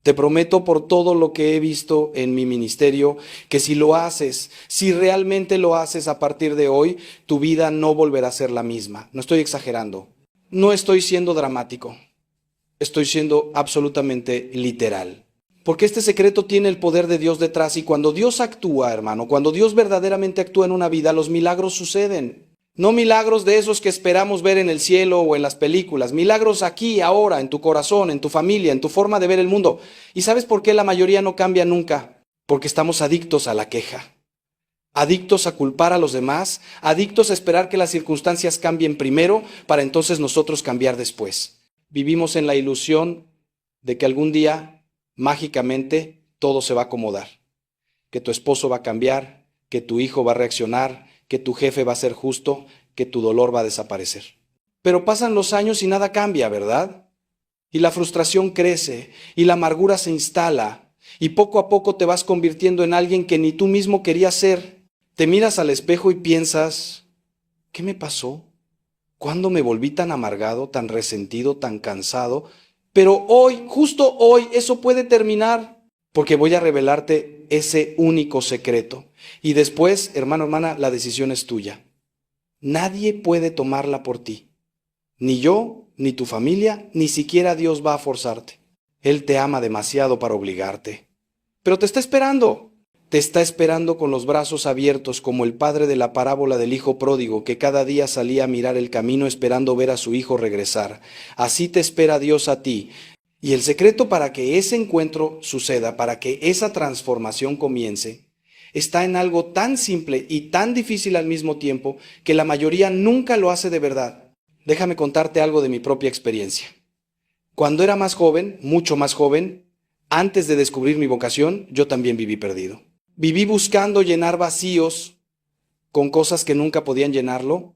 Te prometo por todo lo que he visto en mi ministerio, que si lo haces, si realmente lo haces a partir de hoy, tu vida no volverá a ser la misma. No estoy exagerando. No estoy siendo dramático. Estoy siendo absolutamente literal. Porque este secreto tiene el poder de Dios detrás y cuando Dios actúa, hermano, cuando Dios verdaderamente actúa en una vida, los milagros suceden. No milagros de esos que esperamos ver en el cielo o en las películas. Milagros aquí, ahora, en tu corazón, en tu familia, en tu forma de ver el mundo. ¿Y sabes por qué la mayoría no cambia nunca? Porque estamos adictos a la queja. Adictos a culpar a los demás. Adictos a esperar que las circunstancias cambien primero para entonces nosotros cambiar después. Vivimos en la ilusión de que algún día, mágicamente, todo se va a acomodar. Que tu esposo va a cambiar, que tu hijo va a reaccionar, que tu jefe va a ser justo, que tu dolor va a desaparecer. Pero pasan los años y nada cambia, ¿verdad? Y la frustración crece, y la amargura se instala, y poco a poco te vas convirtiendo en alguien que ni tú mismo querías ser. Te miras al espejo y piensas, ¿qué me pasó? ¿Cuándo me volví tan amargado, tan resentido, tan cansado? Pero hoy, justo hoy, eso puede terminar, porque voy a revelarte ese único secreto. Y después, hermano, hermana, la decisión es tuya. Nadie puede tomarla por ti. Ni yo, ni tu familia, ni siquiera Dios va a forzarte. Él te ama demasiado para obligarte. Pero te está esperando. Te está esperando con los brazos abiertos como el padre de la parábola del hijo pródigo que cada día salía a mirar el camino esperando ver a su hijo regresar. Así te espera Dios a ti. Y el secreto para que ese encuentro suceda, para que esa transformación comience, está en algo tan simple y tan difícil al mismo tiempo que la mayoría nunca lo hace de verdad. Déjame contarte algo de mi propia experiencia. Cuando era más joven, mucho más joven, antes de descubrir mi vocación, yo también viví perdido. Viví buscando llenar vacíos con cosas que nunca podían llenarlo,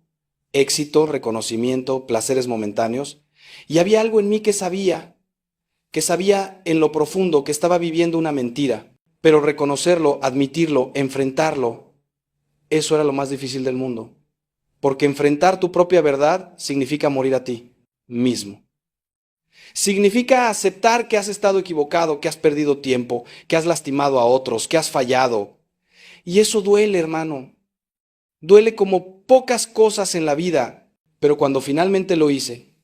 éxito, reconocimiento, placeres momentáneos, y había algo en mí que sabía en lo profundo que estaba viviendo una mentira, pero reconocerlo, admitirlo, enfrentarlo, eso era lo más difícil del mundo. Porque enfrentar tu propia verdad significa morir a ti mismo. Significa aceptar que has estado equivocado, que has perdido tiempo, que has lastimado a otros, que has fallado. Y eso duele, hermano. Duele como pocas cosas en la vida, pero cuando finalmente lo hice,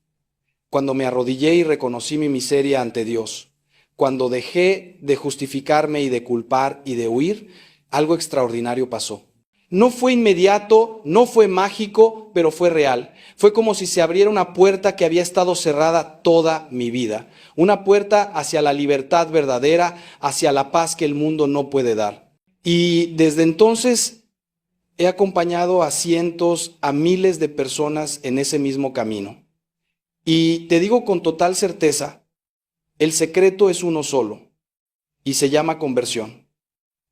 cuando me arrodillé y reconocí mi miseria ante Dios, cuando dejé de justificarme y de culpar y de huir, algo extraordinario pasó. No fue inmediato, no fue mágico, pero fue real. Fue como si se abriera una puerta que había estado cerrada toda mi vida. Una puerta hacia la libertad verdadera, hacia la paz que el mundo no puede dar. Y desde entonces he acompañado a cientos, a miles de personas en ese mismo camino. Y te digo con total certeza, el secreto es uno solo y se llama conversión.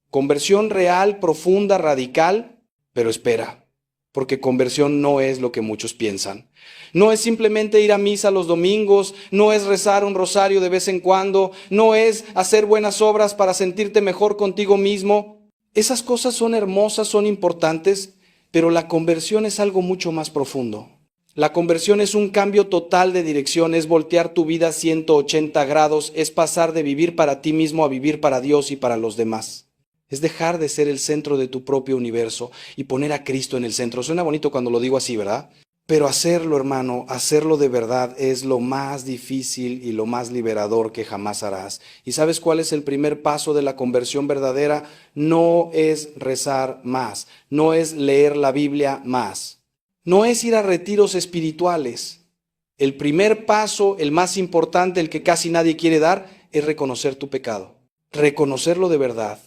Conversión real, profunda, radical, pero espera, porque conversión no es lo que muchos piensan. No es simplemente ir a misa los domingos, no es rezar un rosario de vez en cuando, no es hacer buenas obras para sentirte mejor contigo mismo. Esas cosas son hermosas, son importantes, pero la conversión es algo mucho más profundo. La conversión es un cambio total de dirección, es voltear tu vida 180 grados, es pasar de vivir para ti mismo a vivir para Dios y para los demás. Es dejar de ser el centro de tu propio universo y poner a Cristo en el centro. Suena bonito cuando lo digo así, ¿verdad? Pero hacerlo, hermano, hacerlo de verdad es lo más difícil y lo más liberador que jamás harás. ¿Y sabes cuál es el primer paso de la conversión verdadera? No es rezar más, no es leer la Biblia más. No es ir a retiros espirituales. El primer paso, el más importante, el que casi nadie quiere dar, es reconocer tu pecado. Reconocerlo de verdad,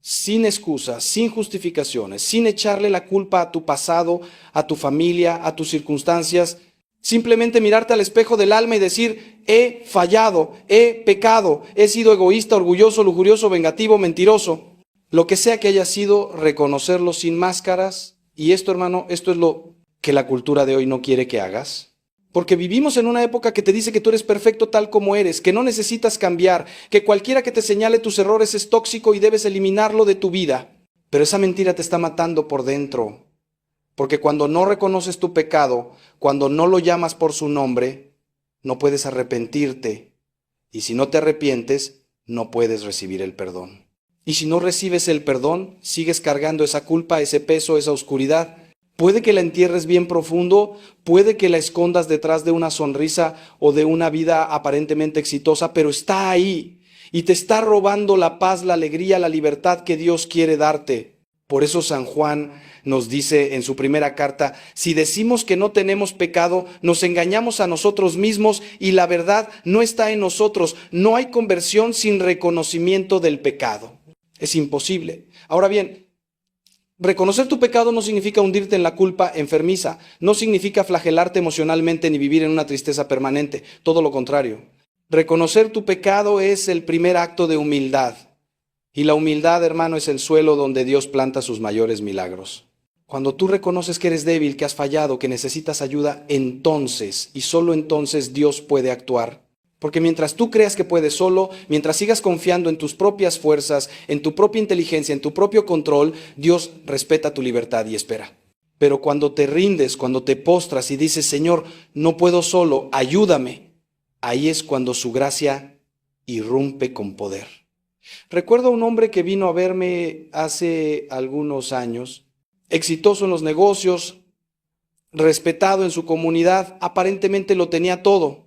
sin excusas, sin justificaciones, sin echarle la culpa a tu pasado, a tu familia, a tus circunstancias. Simplemente mirarte al espejo del alma y decir, he fallado, he pecado, he sido egoísta, orgulloso, lujurioso, vengativo, mentiroso. Lo que sea que haya sido, reconocerlo sin máscaras. Y esto, hermano, esto es lo que la cultura de hoy no quiere que hagas. Porque vivimos en una época que te dice que tú eres perfecto tal como eres, que no necesitas cambiar, que cualquiera que te señale tus errores es tóxico y debes eliminarlo de tu vida. Pero esa mentira te está matando por dentro. Porque cuando no reconoces tu pecado, cuando no lo llamas por su nombre, no puedes arrepentirte. Y si no te arrepientes, no puedes recibir el perdón. Y si no recibes el perdón, sigues cargando esa culpa, ese peso, esa oscuridad. Puede que la entierres bien profundo, puede que la escondas detrás de una sonrisa o de una vida aparentemente exitosa, pero está ahí y te está robando la paz, la alegría, la libertad que Dios quiere darte. Por eso San Juan nos dice en su primera carta, si decimos que no tenemos pecado, nos engañamos a nosotros mismos y la verdad no está en nosotros. No hay conversión sin reconocimiento del pecado. Es imposible. Ahora bien, reconocer tu pecado no significa hundirte en la culpa enfermiza, no significa flagelarte emocionalmente ni vivir en una tristeza permanente, todo lo contrario. Reconocer tu pecado es el primer acto de humildad. Y la humildad, hermano, es el suelo donde Dios planta sus mayores milagros. Cuando tú reconoces que eres débil, que has fallado, que necesitas ayuda, entonces, y solo entonces, Dios puede actuar. Porque mientras tú creas que puedes solo, mientras sigas confiando en tus propias fuerzas, en tu propia inteligencia, en tu propio control, Dios respeta tu libertad y espera. Pero cuando te rindes, cuando te postras y dices, Señor, no puedo solo, ayúdame, ahí es cuando su gracia irrumpe con poder. Recuerdo a un hombre que vino a verme hace algunos años, exitoso en los negocios, respetado en su comunidad, aparentemente lo tenía todo,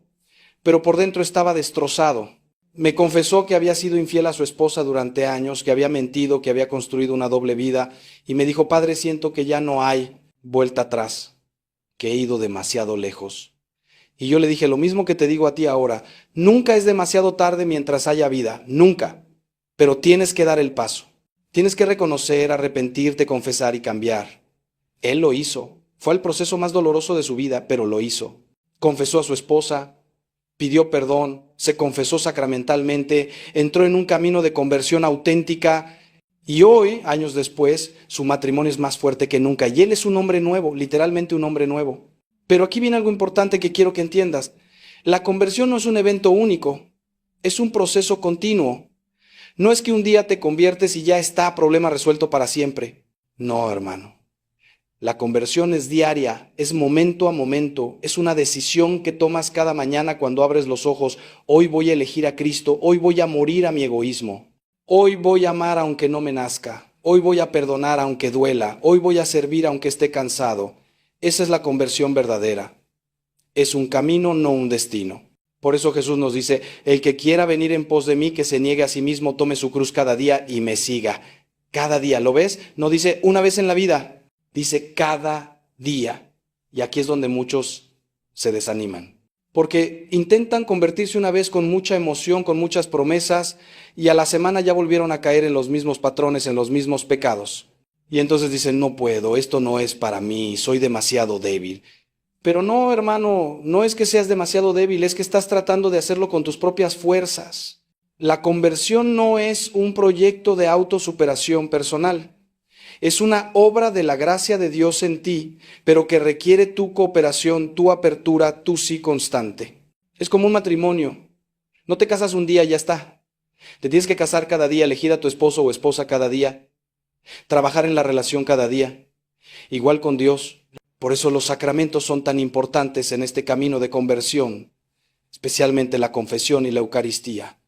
pero por dentro estaba destrozado. Me confesó que había sido infiel a su esposa durante años, que había mentido, que había construido una doble vida, y me dijo, Padre, siento que ya no hay vuelta atrás, que he ido demasiado lejos. Y yo le dije, lo mismo que te digo a ti ahora, nunca es demasiado tarde mientras haya vida, nunca. Pero tienes que dar el paso. Tienes que reconocer, arrepentirte, confesar y cambiar. Él lo hizo. Fue el proceso más doloroso de su vida, pero lo hizo. Confesó a su esposa, pidió perdón, se confesó sacramentalmente, entró en un camino de conversión auténtica y hoy, años después, su matrimonio es más fuerte que nunca. Y él es un hombre nuevo, literalmente un hombre nuevo. Pero aquí viene algo importante que quiero que entiendas. La conversión no es un evento único, es un proceso continuo. No es que un día te conviertes y ya está, problema resuelto para siempre. No, hermano. La conversión es diaria, es momento a momento, es una decisión que tomas cada mañana cuando abres los ojos. Hoy voy a elegir a Cristo, hoy voy a morir a mi egoísmo. Hoy voy a amar aunque no me nazca, hoy voy a perdonar aunque duela, hoy voy a servir aunque esté cansado. Esa es la conversión verdadera. Es un camino, no un destino. Por eso Jesús nos dice, el que quiera venir en pos de mí, que se niegue a sí mismo, tome su cruz cada día y me siga. Cada día, ¿lo ves? No dice una vez en la vida, dice cada día. Y aquí es donde muchos se desaniman. Porque intentan convertirse una vez con mucha emoción, con muchas promesas, y a la semana ya volvieron a caer en los mismos patrones, en los mismos pecados. Y entonces dicen, no puedo, esto no es para mí, soy demasiado débil. Pero no, hermano, no es que seas demasiado débil, es que estás tratando de hacerlo con tus propias fuerzas. La conversión no es un proyecto de autosuperación personal. Es una obra de la gracia de Dios en ti, pero que requiere tu cooperación, tu apertura, tu sí constante. Es como un matrimonio. No te casas un día y ya está. Te tienes que casar cada día, elegir a tu esposo o esposa cada día, trabajar en la relación cada día. Igual con Dios. Por eso los sacramentos son tan importantes en este camino de conversión, especialmente la confesión y la Eucaristía.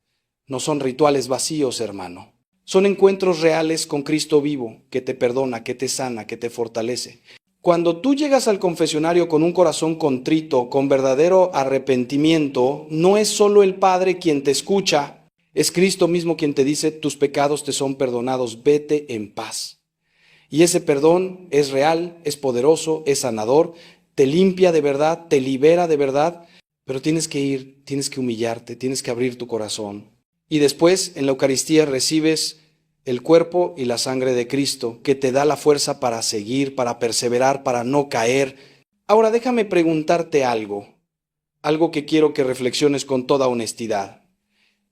No son rituales vacíos, hermano. Son encuentros reales con Cristo vivo, que te perdona, que te sana, que te fortalece. Cuando tú llegas al confesionario con un corazón contrito, con verdadero arrepentimiento, no es solo el Padre quien te escucha, es Cristo mismo quien te dice, tus pecados te son perdonados, vete en paz. Y ese perdón es real, es poderoso, es sanador, te limpia de verdad, te libera de verdad, pero tienes que ir, tienes que humillarte, tienes que abrir tu corazón. Y después en la Eucaristía recibes el cuerpo y la sangre de Cristo, que te da la fuerza para seguir, para perseverar, para no caer. Ahora déjame preguntarte algo que quiero que reflexiones con toda honestidad.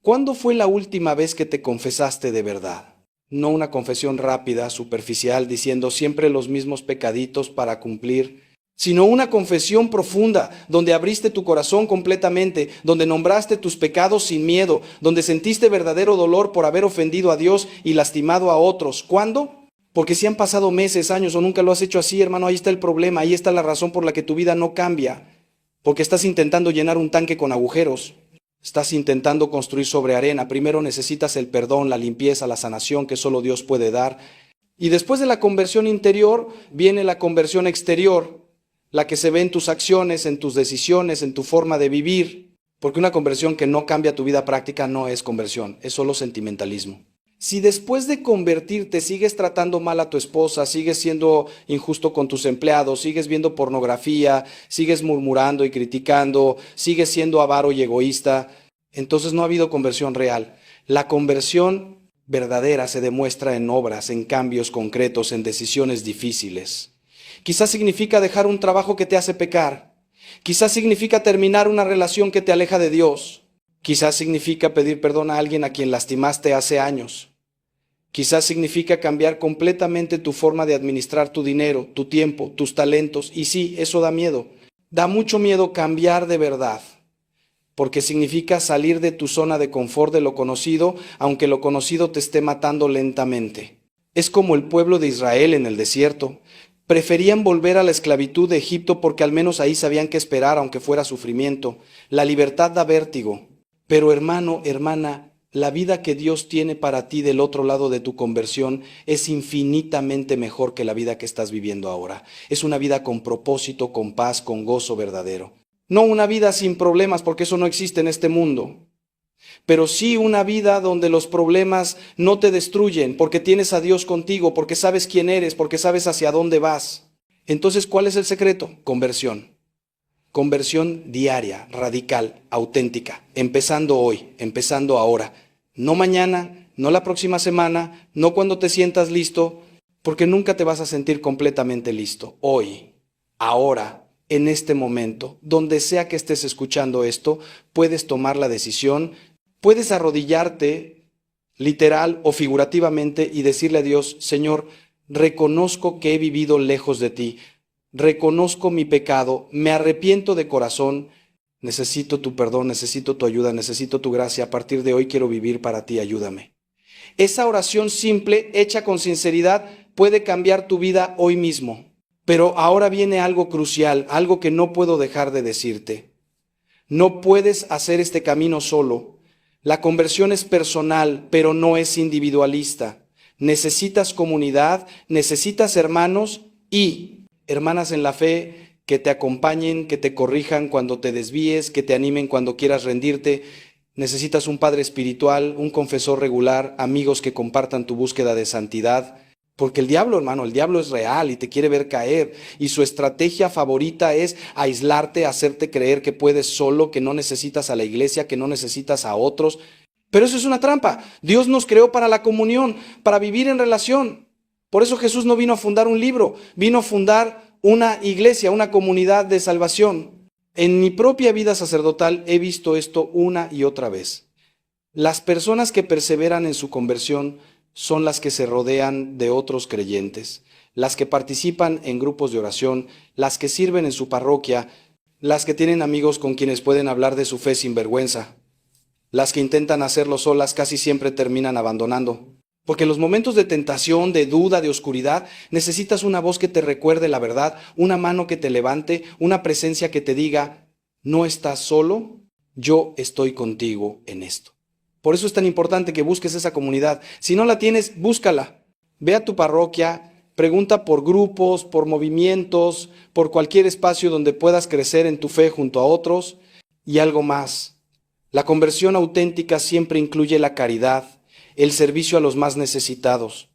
¿Cuándo fue la última vez que te confesaste de verdad? No una confesión rápida, superficial, diciendo siempre los mismos pecaditos para cumplir, sino una confesión profunda, donde abriste tu corazón completamente, donde nombraste tus pecados sin miedo, donde sentiste verdadero dolor por haber ofendido a Dios y lastimado a otros. ¿Cuándo? Porque si han pasado meses, años o nunca lo has hecho así, hermano, ahí está el problema, ahí está la razón por la que tu vida no cambia, porque estás intentando llenar un tanque con agujeros. Estás intentando construir sobre arena. Primero necesitas el perdón, la limpieza, la sanación que solo Dios puede dar. Y después de la conversión interior viene la conversión exterior, la que se ve en tus acciones, en tus decisiones, en tu forma de vivir. Porque una conversión que no cambia tu vida práctica no es conversión, es solo sentimentalismo. Si después de convertirte sigues tratando mal a tu esposa, sigues siendo injusto con tus empleados, sigues viendo pornografía, sigues murmurando y criticando, sigues siendo avaro y egoísta, entonces no ha habido conversión real. La conversión verdadera se demuestra en obras, en cambios concretos, en decisiones difíciles. Quizás significa dejar un trabajo que te hace pecar. Quizás significa terminar una relación que te aleja de Dios. Quizás significa pedir perdón a alguien a quien lastimaste hace años. Quizás significa cambiar completamente tu forma de administrar tu dinero, tu tiempo, tus talentos. Y sí, eso da miedo. Da mucho miedo cambiar de verdad, porque significa salir de tu zona de confort de lo conocido, aunque lo conocido te esté matando lentamente. Es como el pueblo de Israel en el desierto. Preferían volver a la esclavitud de Egipto porque al menos ahí sabían qué esperar, aunque fuera sufrimiento. La libertad da vértigo. Pero hermano, hermana, la vida que Dios tiene para ti del otro lado de tu conversión es infinitamente mejor que la vida que estás viviendo ahora. Es una vida con propósito, con paz, con gozo verdadero. No una vida sin problemas, porque eso no existe en este mundo. Pero sí una vida donde los problemas no te destruyen, porque tienes a Dios contigo, porque sabes quién eres, porque sabes hacia dónde vas. Entonces, ¿cuál es el secreto? Conversión. Conversión diaria, radical, auténtica, empezando hoy, empezando ahora. No mañana, no la próxima semana, no cuando te sientas listo, porque nunca te vas a sentir completamente listo. Hoy, ahora, en este momento, donde sea que estés escuchando esto, puedes tomar la decisión, puedes arrodillarte, literal o figurativamente, y decirle a Dios: Señor, reconozco que he vivido lejos de ti. Reconozco mi pecado, me arrepiento de corazón, necesito tu perdón, necesito tu ayuda, necesito tu gracia, a partir de hoy quiero vivir para ti, ayúdame. Esa oración simple, hecha con sinceridad, puede cambiar tu vida hoy mismo. Pero ahora viene algo crucial, algo que no puedo dejar de decirte. No puedes hacer este camino solo. La conversión es personal, pero no es individualista. Necesitas comunidad, necesitas hermanos y hermanas en la fe que te acompañen, que te corrijan cuando te desvíes, que te animen cuando quieras rendirte. Necesitas un padre espiritual, un confesor regular, amigos que compartan tu búsqueda de santidad. Porque el diablo, hermano, el diablo es real y te quiere ver caer. Y su estrategia favorita es aislarte, hacerte creer que puedes solo, que no necesitas a la iglesia, que no necesitas a otros. Pero eso es una trampa. Dios nos creó para la comunión, para vivir en relación. Por eso Jesús no vino a fundar un libro, vino a fundar una iglesia, una comunidad de salvación. En mi propia vida sacerdotal he visto esto una y otra vez. Las personas que perseveran en su conversión son las que se rodean de otros creyentes, las que participan en grupos de oración, las que sirven en su parroquia, las que tienen amigos con quienes pueden hablar de su fe sin vergüenza. Las que intentan hacerlo solas casi siempre terminan abandonando. Porque en los momentos de tentación, de duda, de oscuridad, necesitas una voz que te recuerde la verdad, una mano que te levante, una presencia que te diga: no estás solo, yo estoy contigo en esto. Por eso es tan importante que busques esa comunidad. Si no la tienes, búscala. Ve a tu parroquia, pregunta por grupos, por movimientos, por cualquier espacio donde puedas crecer en tu fe junto a otros. Y algo más, la conversión auténtica siempre incluye la caridad, el servicio a los más necesitados.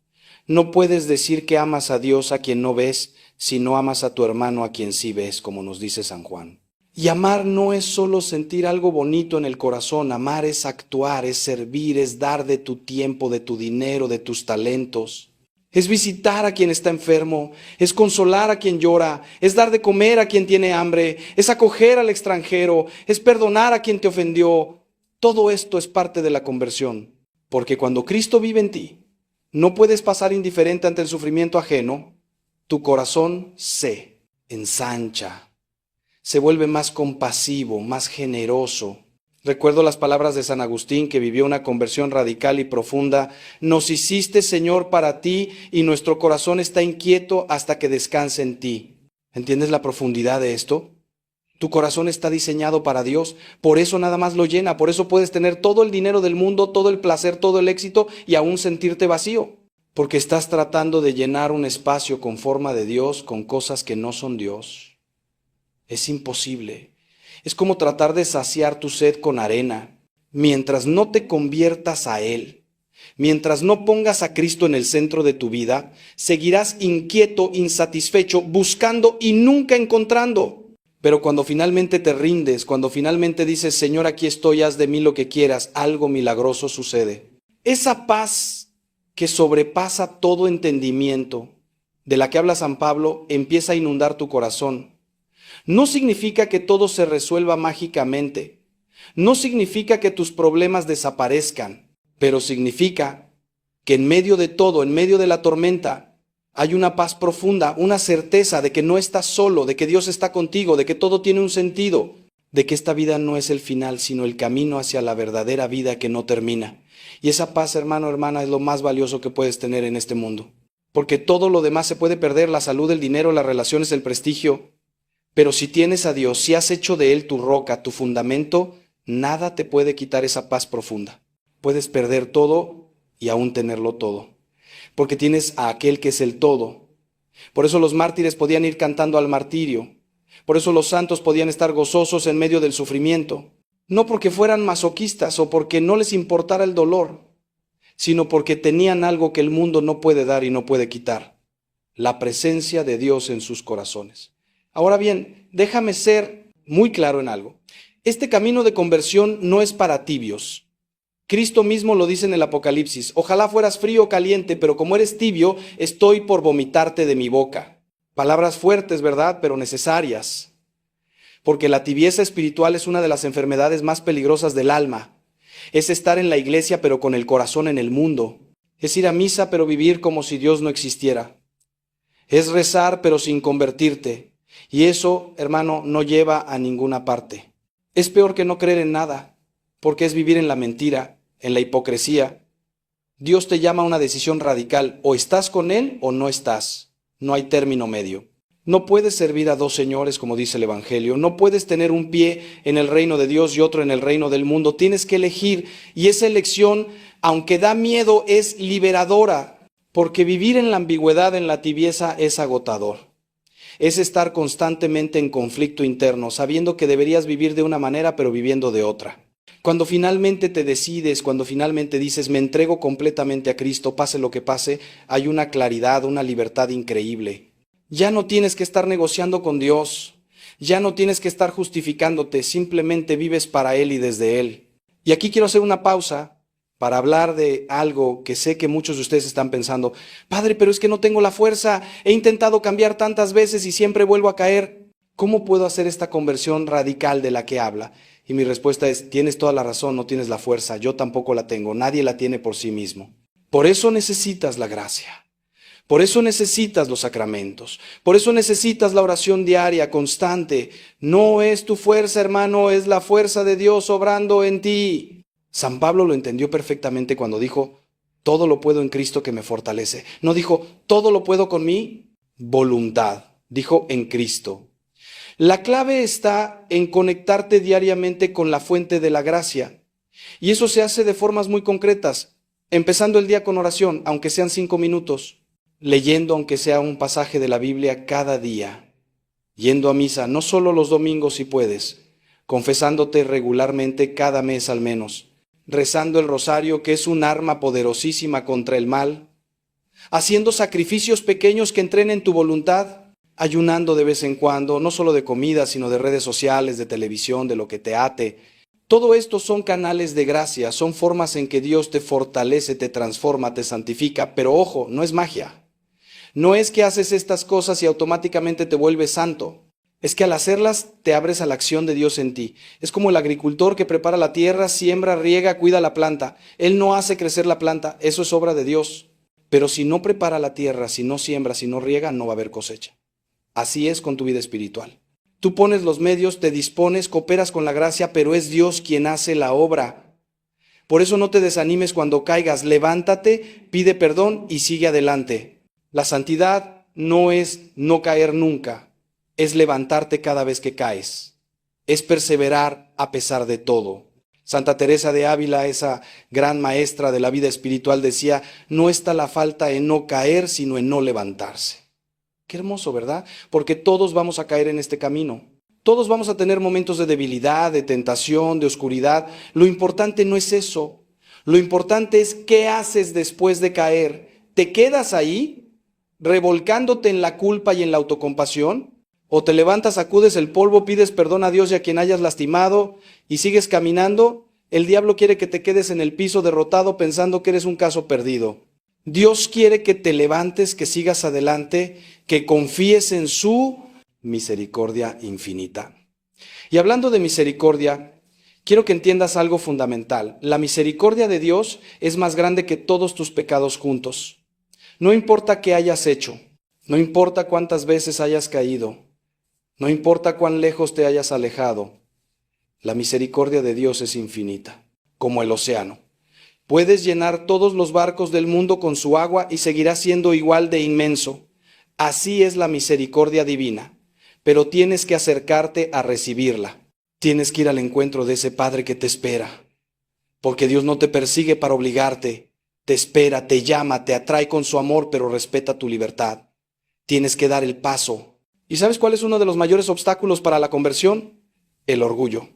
No puedes decir que amas a Dios a quien no ves, si no amas a tu hermano a quien sí ves, como nos dice San Juan. Y amar no es solo sentir algo bonito en el corazón, amar es actuar, es servir, es dar de tu tiempo, de tu dinero, de tus talentos. Es visitar a quien está enfermo, es consolar a quien llora, es dar de comer a quien tiene hambre, es acoger al extranjero, es perdonar a quien te ofendió. Todo esto es parte de la conversión. Porque cuando Cristo vive en ti, no puedes pasar indiferente ante el sufrimiento ajeno. Tu corazón se ensancha, se vuelve más compasivo, más generoso. Recuerdo las palabras de San Agustín, que vivió una conversión radical y profunda. Nos hiciste, Señor, para ti, y nuestro corazón está inquieto hasta que descanse en ti. ¿Entiendes la profundidad de esto? Tu corazón está diseñado para Dios, por eso nada más lo llena, por eso puedes tener todo el dinero del mundo, todo el placer, todo el éxito y aún sentirte vacío, porque estás tratando de llenar un espacio con forma de Dios con cosas que no son Dios. Es imposible. Es como tratar de saciar tu sed con arena, mientras no te conviertas a Él. Mientras no pongas a Cristo en el centro de tu vida, seguirás inquieto, insatisfecho, buscando y nunca encontrando. Pero cuando finalmente te rindes, cuando finalmente dices, Señor, aquí estoy, haz de mí lo que quieras, algo milagroso sucede. Esa paz que sobrepasa todo entendimiento, de la que habla San Pablo, empieza a inundar tu corazón. No significa que todo se resuelva mágicamente. No significa que tus problemas desaparezcan, pero significa que en medio de todo, en medio de la tormenta, hay una paz profunda, una certeza de que no estás solo, de que Dios está contigo, de que todo tiene un sentido, de que esta vida no es el final, sino el camino hacia la verdadera vida que no termina. Y esa paz, hermano, hermana, es lo más valioso que puedes tener en este mundo. Porque todo lo demás se puede perder, la salud, el dinero, las relaciones, el prestigio. Pero si tienes a Dios, si has hecho de Él tu roca, tu fundamento, nada te puede quitar esa paz profunda. Puedes perder todo y aún tenerlo todo. Porque tienes a aquel que es el todo. Por eso los mártires podían ir cantando al martirio. Por eso los santos podían estar gozosos en medio del sufrimiento. No porque fueran masoquistas o porque no les importara el dolor, sino porque tenían algo que el mundo no puede dar y no puede quitar: la presencia de Dios en sus corazones. Ahora bien, déjame ser muy claro en algo. Este camino de conversión no es para tibios. Cristo mismo lo dice en el Apocalipsis: ojalá fueras frío o caliente, pero como eres tibio, estoy por vomitarte de mi boca. Palabras fuertes, ¿verdad? Pero necesarias. Porque la tibieza espiritual es una de las enfermedades más peligrosas del alma. Es estar en la iglesia pero con el corazón en el mundo. Es ir a misa pero vivir como si Dios no existiera. Es rezar pero sin convertirte. Y eso, hermano, no lleva a ninguna parte. Es peor que no creer en nada, porque es vivir en la mentira, en la hipocresía. Dios te llama a una decisión radical: o estás con Él o no estás. No hay término medio. No puedes servir a dos señores, como dice el Evangelio. No puedes tener un pie en el reino de Dios y otro en el reino del mundo. Tienes que elegir, y esa elección, aunque da miedo, es liberadora, porque vivir en la ambigüedad, en la tibieza, es agotador. Es estar constantemente en conflicto interno, sabiendo que deberías vivir de una manera, pero viviendo de otra. Cuando finalmente te decides, cuando finalmente dices, me entrego completamente a Cristo, pase lo que pase, hay una claridad, una libertad increíble. Ya no tienes que estar negociando con Dios, ya no tienes que estar justificándote, simplemente vives para Él y desde Él. Y aquí quiero hacer una pausa para hablar de algo que sé que muchos de ustedes están pensando: Padre, pero es que no tengo la fuerza, he intentado cambiar tantas veces y siempre vuelvo a caer. ¿Cómo puedo hacer esta conversión radical de la que habla? Y mi respuesta es: tienes toda la razón, no tienes la fuerza, yo tampoco la tengo, nadie la tiene por sí mismo. Por eso necesitas la gracia. Por eso necesitas los sacramentos. Por eso necesitas la oración diaria, constante. No es tu fuerza, hermano, es la fuerza de Dios obrando en ti. San Pablo lo entendió perfectamente cuando dijo: todo lo puedo en Cristo que me fortalece. No dijo: todo lo puedo con mi voluntad. Dijo: en Cristo. La clave está en conectarte diariamente con la fuente de la gracia. Y eso se hace de formas muy concretas, empezando el día con oración, aunque sean 5 minutos, leyendo aunque sea un pasaje de la Biblia cada día, yendo a misa, no solo los domingos si puedes, confesándote regularmente cada mes al menos, rezando el rosario, que es un arma poderosísima contra el mal, haciendo sacrificios pequeños que entrenen tu voluntad, ayunando de vez en cuando, no solo de comida, sino de redes sociales, de televisión, de lo que te ate. Todo esto son canales de gracia, son formas en que Dios te fortalece, te transforma, te santifica. Pero ojo, no es magia. No es que haces estas cosas y automáticamente te vuelves santo. Es que al hacerlas te abres a la acción de Dios en ti. Es como el agricultor que prepara la tierra, siembra, riega, cuida la planta. Él no hace crecer la planta, eso es obra de Dios. Pero si no prepara la tierra, si no siembra, si no riega, no va a haber cosecha. Así es con tu vida espiritual. Tú pones los medios, te dispones, cooperas con la gracia, pero es Dios quien hace la obra. Por eso no te desanimes cuando caigas, levántate, pide perdón y sigue adelante. La santidad no es no caer nunca, es levantarte cada vez que caes. es perseverar a pesar de todo. Santa Teresa de Ávila, esa gran maestra de la vida espiritual, decía, no está la falta en no caer, sino en no levantarse. Qué hermoso, ¿verdad? Porque todos vamos a caer en este camino. Todos vamos a tener momentos de debilidad, de tentación, de oscuridad. Lo importante no es eso. Lo importante es qué haces después de caer. ¿Te quedas ahí, revolcándote en la culpa y en la autocompasión? ¿O te levantas, sacudes el polvo, pides perdón a Dios y a quien hayas lastimado y sigues caminando? El diablo quiere que te quedes en el piso derrotado pensando que eres un caso perdido. Dios quiere que te levantes, que sigas adelante, que confíes en su misericordia infinita. Y hablando de misericordia, quiero que entiendas algo fundamental. La misericordia de Dios es más grande que todos tus pecados juntos. No importa qué hayas hecho, no importa cuántas veces hayas caído, no importa cuán lejos te hayas alejado, la misericordia de Dios es infinita, como el océano. Puedes llenar todos los barcos del mundo con su agua y seguirá siendo igual de inmenso. Así es la misericordia divina, pero tienes que acercarte a recibirla. Tienes que ir al encuentro de ese Padre que te espera, porque Dios no te persigue para obligarte, te espera, te llama, te atrae con su amor, pero respeta tu libertad. Tienes que dar el paso. ¿Y sabes cuál es uno de los mayores obstáculos para la conversión? El orgullo.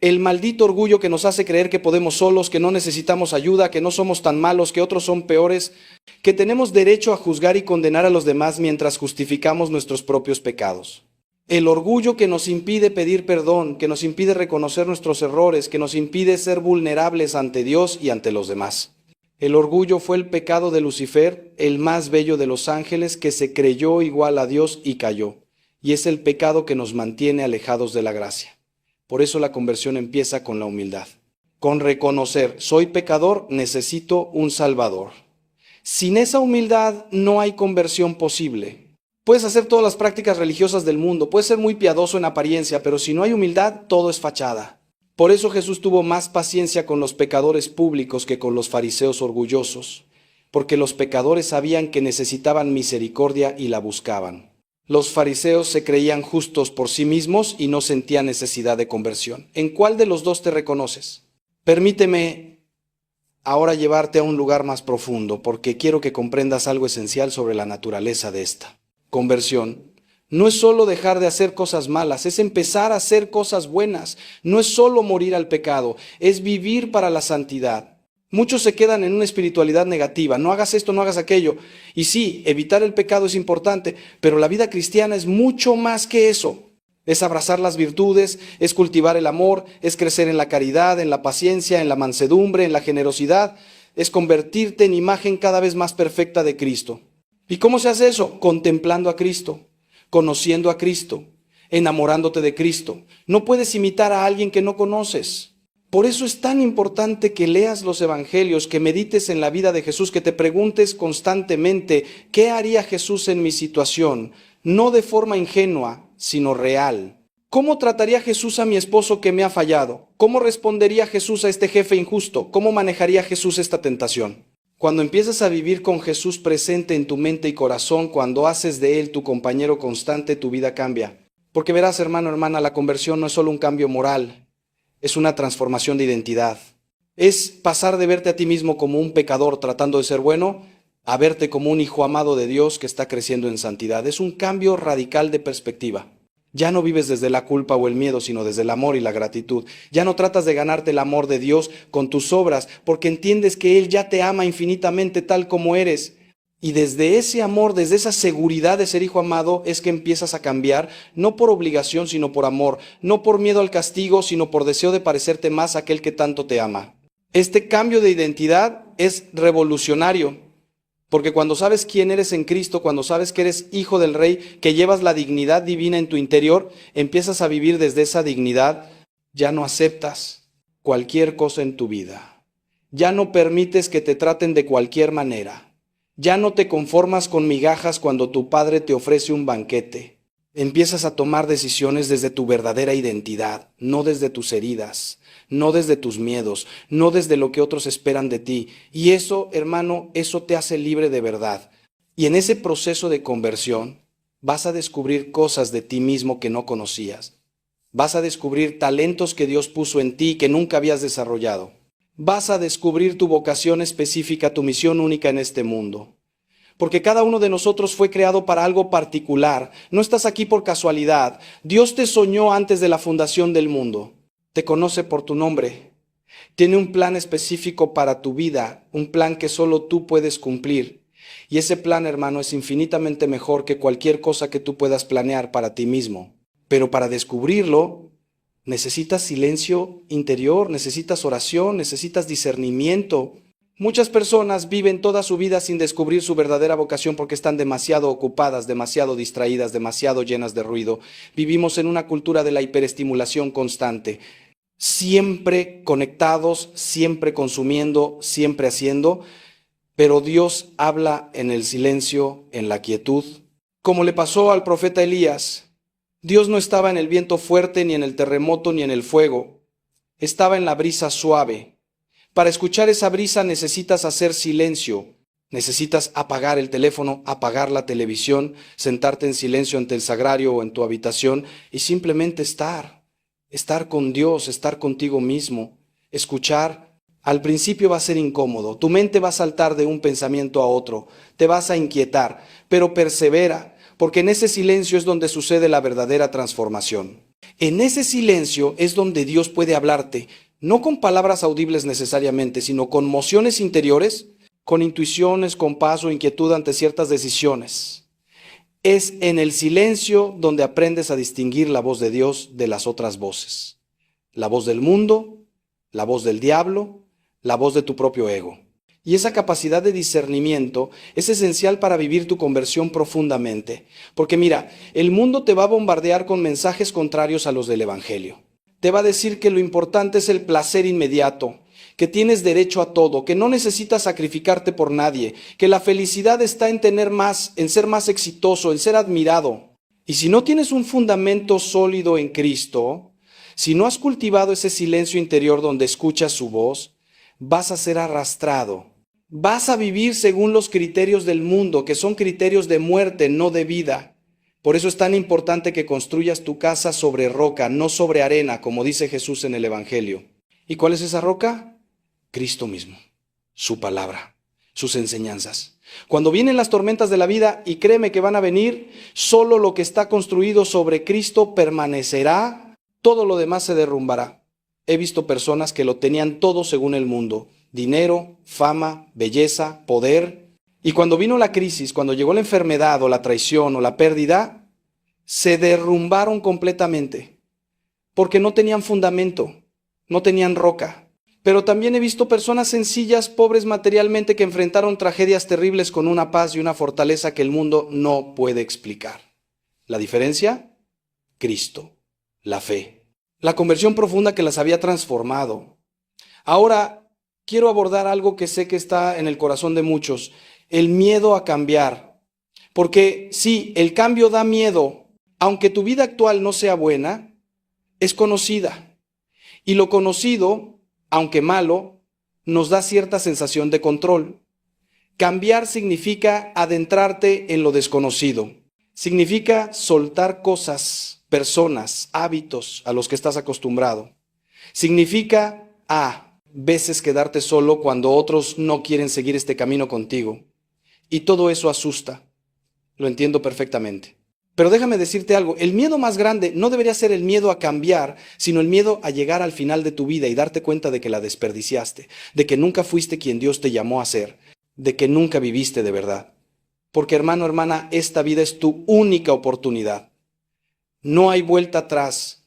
El maldito orgullo que nos hace creer que podemos solos, que no necesitamos ayuda, que no somos tan malos, que otros son peores, que tenemos derecho a juzgar y condenar a los demás mientras justificamos nuestros propios pecados. El orgullo que nos impide pedir perdón, que nos impide reconocer nuestros errores, que nos impide ser vulnerables ante Dios y ante los demás. El orgullo fue el pecado de Lucifer, el más bello de los ángeles, que se creyó igual a Dios y cayó. Y es el pecado que nos mantiene alejados de la gracia. Por eso la conversión empieza con la humildad, con reconocer, soy pecador, necesito un Salvador. Sin esa humildad no hay conversión posible. Puedes hacer todas las prácticas religiosas del mundo, puedes ser muy piadoso en apariencia, pero si no hay humildad, todo es fachada. Por eso Jesús tuvo más paciencia con los pecadores públicos que con los fariseos orgullosos, porque los pecadores sabían que necesitaban misericordia y la buscaban. Los fariseos se creían justos por sí mismos y no sentían necesidad de conversión. ¿En cuál de los dos te reconoces? Permíteme ahora llevarte a un lugar más profundo, porque quiero que comprendas algo esencial sobre la naturaleza de esta conversión. No es solo dejar de hacer cosas malas, es empezar a hacer cosas buenas. No es solo morir al pecado, es vivir para la santidad. Muchos se quedan en una espiritualidad negativa, no hagas esto, no hagas aquello. Y sí, evitar el pecado es importante, pero la vida cristiana es mucho más que eso. Es abrazar las virtudes, es cultivar el amor, es crecer en la caridad, en la paciencia, en la mansedumbre, en la generosidad. Es convertirte en imagen cada vez más perfecta de Cristo. ¿Y cómo se hace eso? Contemplando a Cristo, conociendo a Cristo, enamorándote de Cristo. No puedes imitar a alguien que no conoces. Por eso es tan importante que leas los evangelios, que medites en la vida de Jesús, que te preguntes constantemente, ¿qué haría Jesús en mi situación? No de forma ingenua, sino real. ¿Cómo trataría Jesús a mi esposo que me ha fallado? ¿Cómo respondería Jesús a este jefe injusto? ¿Cómo manejaría Jesús esta tentación? Cuando empiezas a vivir con Jesús presente en tu mente y corazón, cuando haces de Él tu compañero constante, tu vida cambia. Porque verás, hermano, hermana, la conversión no es solo un cambio moral. Es una transformación de identidad. Es pasar de verte a ti mismo como un pecador tratando de ser bueno, a verte como un hijo amado de Dios que está creciendo en santidad. Es un cambio radical de perspectiva. Ya no vives desde la culpa o el miedo, sino desde el amor y la gratitud. Ya no tratas de ganarte el amor de Dios con tus obras, porque entiendes que Él ya te ama infinitamente tal como eres. Y desde ese amor, desde esa seguridad de ser hijo amado, es que empiezas a cambiar, no por obligación, sino por amor, no por miedo al castigo, sino por deseo de parecerte más a aquel que tanto te ama. Este cambio de identidad es revolucionario, porque cuando sabes quién eres en Cristo, cuando sabes que eres hijo del Rey, que llevas la dignidad divina en tu interior, empiezas a vivir desde esa dignidad, ya no aceptas cualquier cosa en tu vida, ya no permites que te traten de cualquier manera. Ya no te conformas con migajas cuando tu padre te ofrece un banquete. Empiezas a tomar decisiones desde tu verdadera identidad, no desde tus heridas, no desde tus miedos, no desde lo que otros esperan de ti. Y eso, hermano, eso te hace libre de verdad. Y en ese proceso de conversión vas a descubrir cosas de ti mismo que no conocías. Vas a descubrir talentos que Dios puso en ti que nunca habías desarrollado. Vas a descubrir tu vocación específica, tu misión única en este mundo. Porque cada uno de nosotros fue creado para algo particular. No estás aquí por casualidad. Dios te soñó antes de la fundación del mundo. Te conoce por tu nombre. Tiene un plan específico para tu vida, un plan que solo tú puedes cumplir. Y ese plan, hermano, es infinitamente mejor que cualquier cosa que tú puedas planear para ti mismo. Pero para descubrirlo, necesitas silencio interior, necesitas oración, necesitas discernimiento. Muchas personas viven toda su vida sin descubrir su verdadera vocación porque están demasiado ocupadas, demasiado distraídas, demasiado llenas de ruido. Vivimos en una cultura de la hiperestimulación constante. Siempre conectados, siempre consumiendo, siempre haciendo, pero Dios habla en el silencio, en la quietud. Como le pasó al profeta Elías, Dios no estaba en el viento fuerte, ni en el terremoto, ni en el fuego. Estaba en la brisa suave. Para escuchar esa brisa necesitas hacer silencio. Necesitas apagar el teléfono, apagar la televisión, sentarte en silencio ante el sagrario o en tu habitación y simplemente estar con Dios, estar contigo mismo, escuchar. Al principio va a ser incómodo, tu mente va a saltar de un pensamiento a otro, te vas a inquietar, pero persevera, porque en ese silencio es donde sucede la verdadera transformación. En ese silencio es donde Dios puede hablarte, no con palabras audibles necesariamente, sino con mociones interiores, con intuiciones, con paz o inquietud ante ciertas decisiones. Es en el silencio donde aprendes a distinguir la voz de Dios de las otras voces. La voz del mundo, la voz del diablo, la voz de tu propio ego. Y esa capacidad de discernimiento es esencial para vivir tu conversión profundamente. Porque mira, el mundo te va a bombardear con mensajes contrarios a los del Evangelio. Te va a decir que lo importante es el placer inmediato, que tienes derecho a todo, que no necesitas sacrificarte por nadie, que la felicidad está en tener más, en ser más exitoso, en ser admirado. Y si no tienes un fundamento sólido en Cristo, si no has cultivado ese silencio interior donde escuchas su voz, vas a ser arrastrado. Vas a vivir según los criterios del mundo, que son criterios de muerte, no de vida. Por eso es tan importante que construyas tu casa sobre roca, no sobre arena, como dice Jesús en el Evangelio. ¿Y cuál es esa roca? Cristo mismo, su palabra, sus enseñanzas. Cuando vienen las tormentas de la vida, y créeme que van a venir, solo lo que está construido sobre Cristo permanecerá, todo lo demás se derrumbará. He visto personas que lo tenían todo según el mundo: dinero, fama, belleza, poder. Y cuando vino la crisis, cuando llegó la enfermedad o la traición o la pérdida, se derrumbaron completamente, porque no tenían fundamento, no tenían roca. Pero también he visto personas sencillas, pobres materialmente, que enfrentaron tragedias terribles con una paz y una fortaleza que el mundo no puede explicar. ¿La diferencia? Cristo, la fe, la conversión profunda que las había transformado. Ahora quiero abordar algo que sé que está en el corazón de muchos: el miedo a cambiar. Porque sí, el cambio da miedo. Aunque tu vida actual no sea buena, es conocida. Y lo conocido, aunque malo, nos da cierta sensación de control. Cambiar significa adentrarte en lo desconocido. Significa soltar cosas, personas, hábitos a los que estás acostumbrado. Significa, veces quedarte solo cuando otros no quieren seguir este camino contigo. Y todo eso asusta. Lo entiendo perfectamente. Pero déjame decirte algo: el miedo más grande no debería ser el miedo a cambiar, sino el miedo a llegar al final de tu vida y darte cuenta de que la desperdiciaste, de que nunca fuiste quien Dios te llamó a ser, de que nunca viviste de verdad. Porque, hermano, hermana, esta vida es tu única oportunidad. No hay vuelta atrás,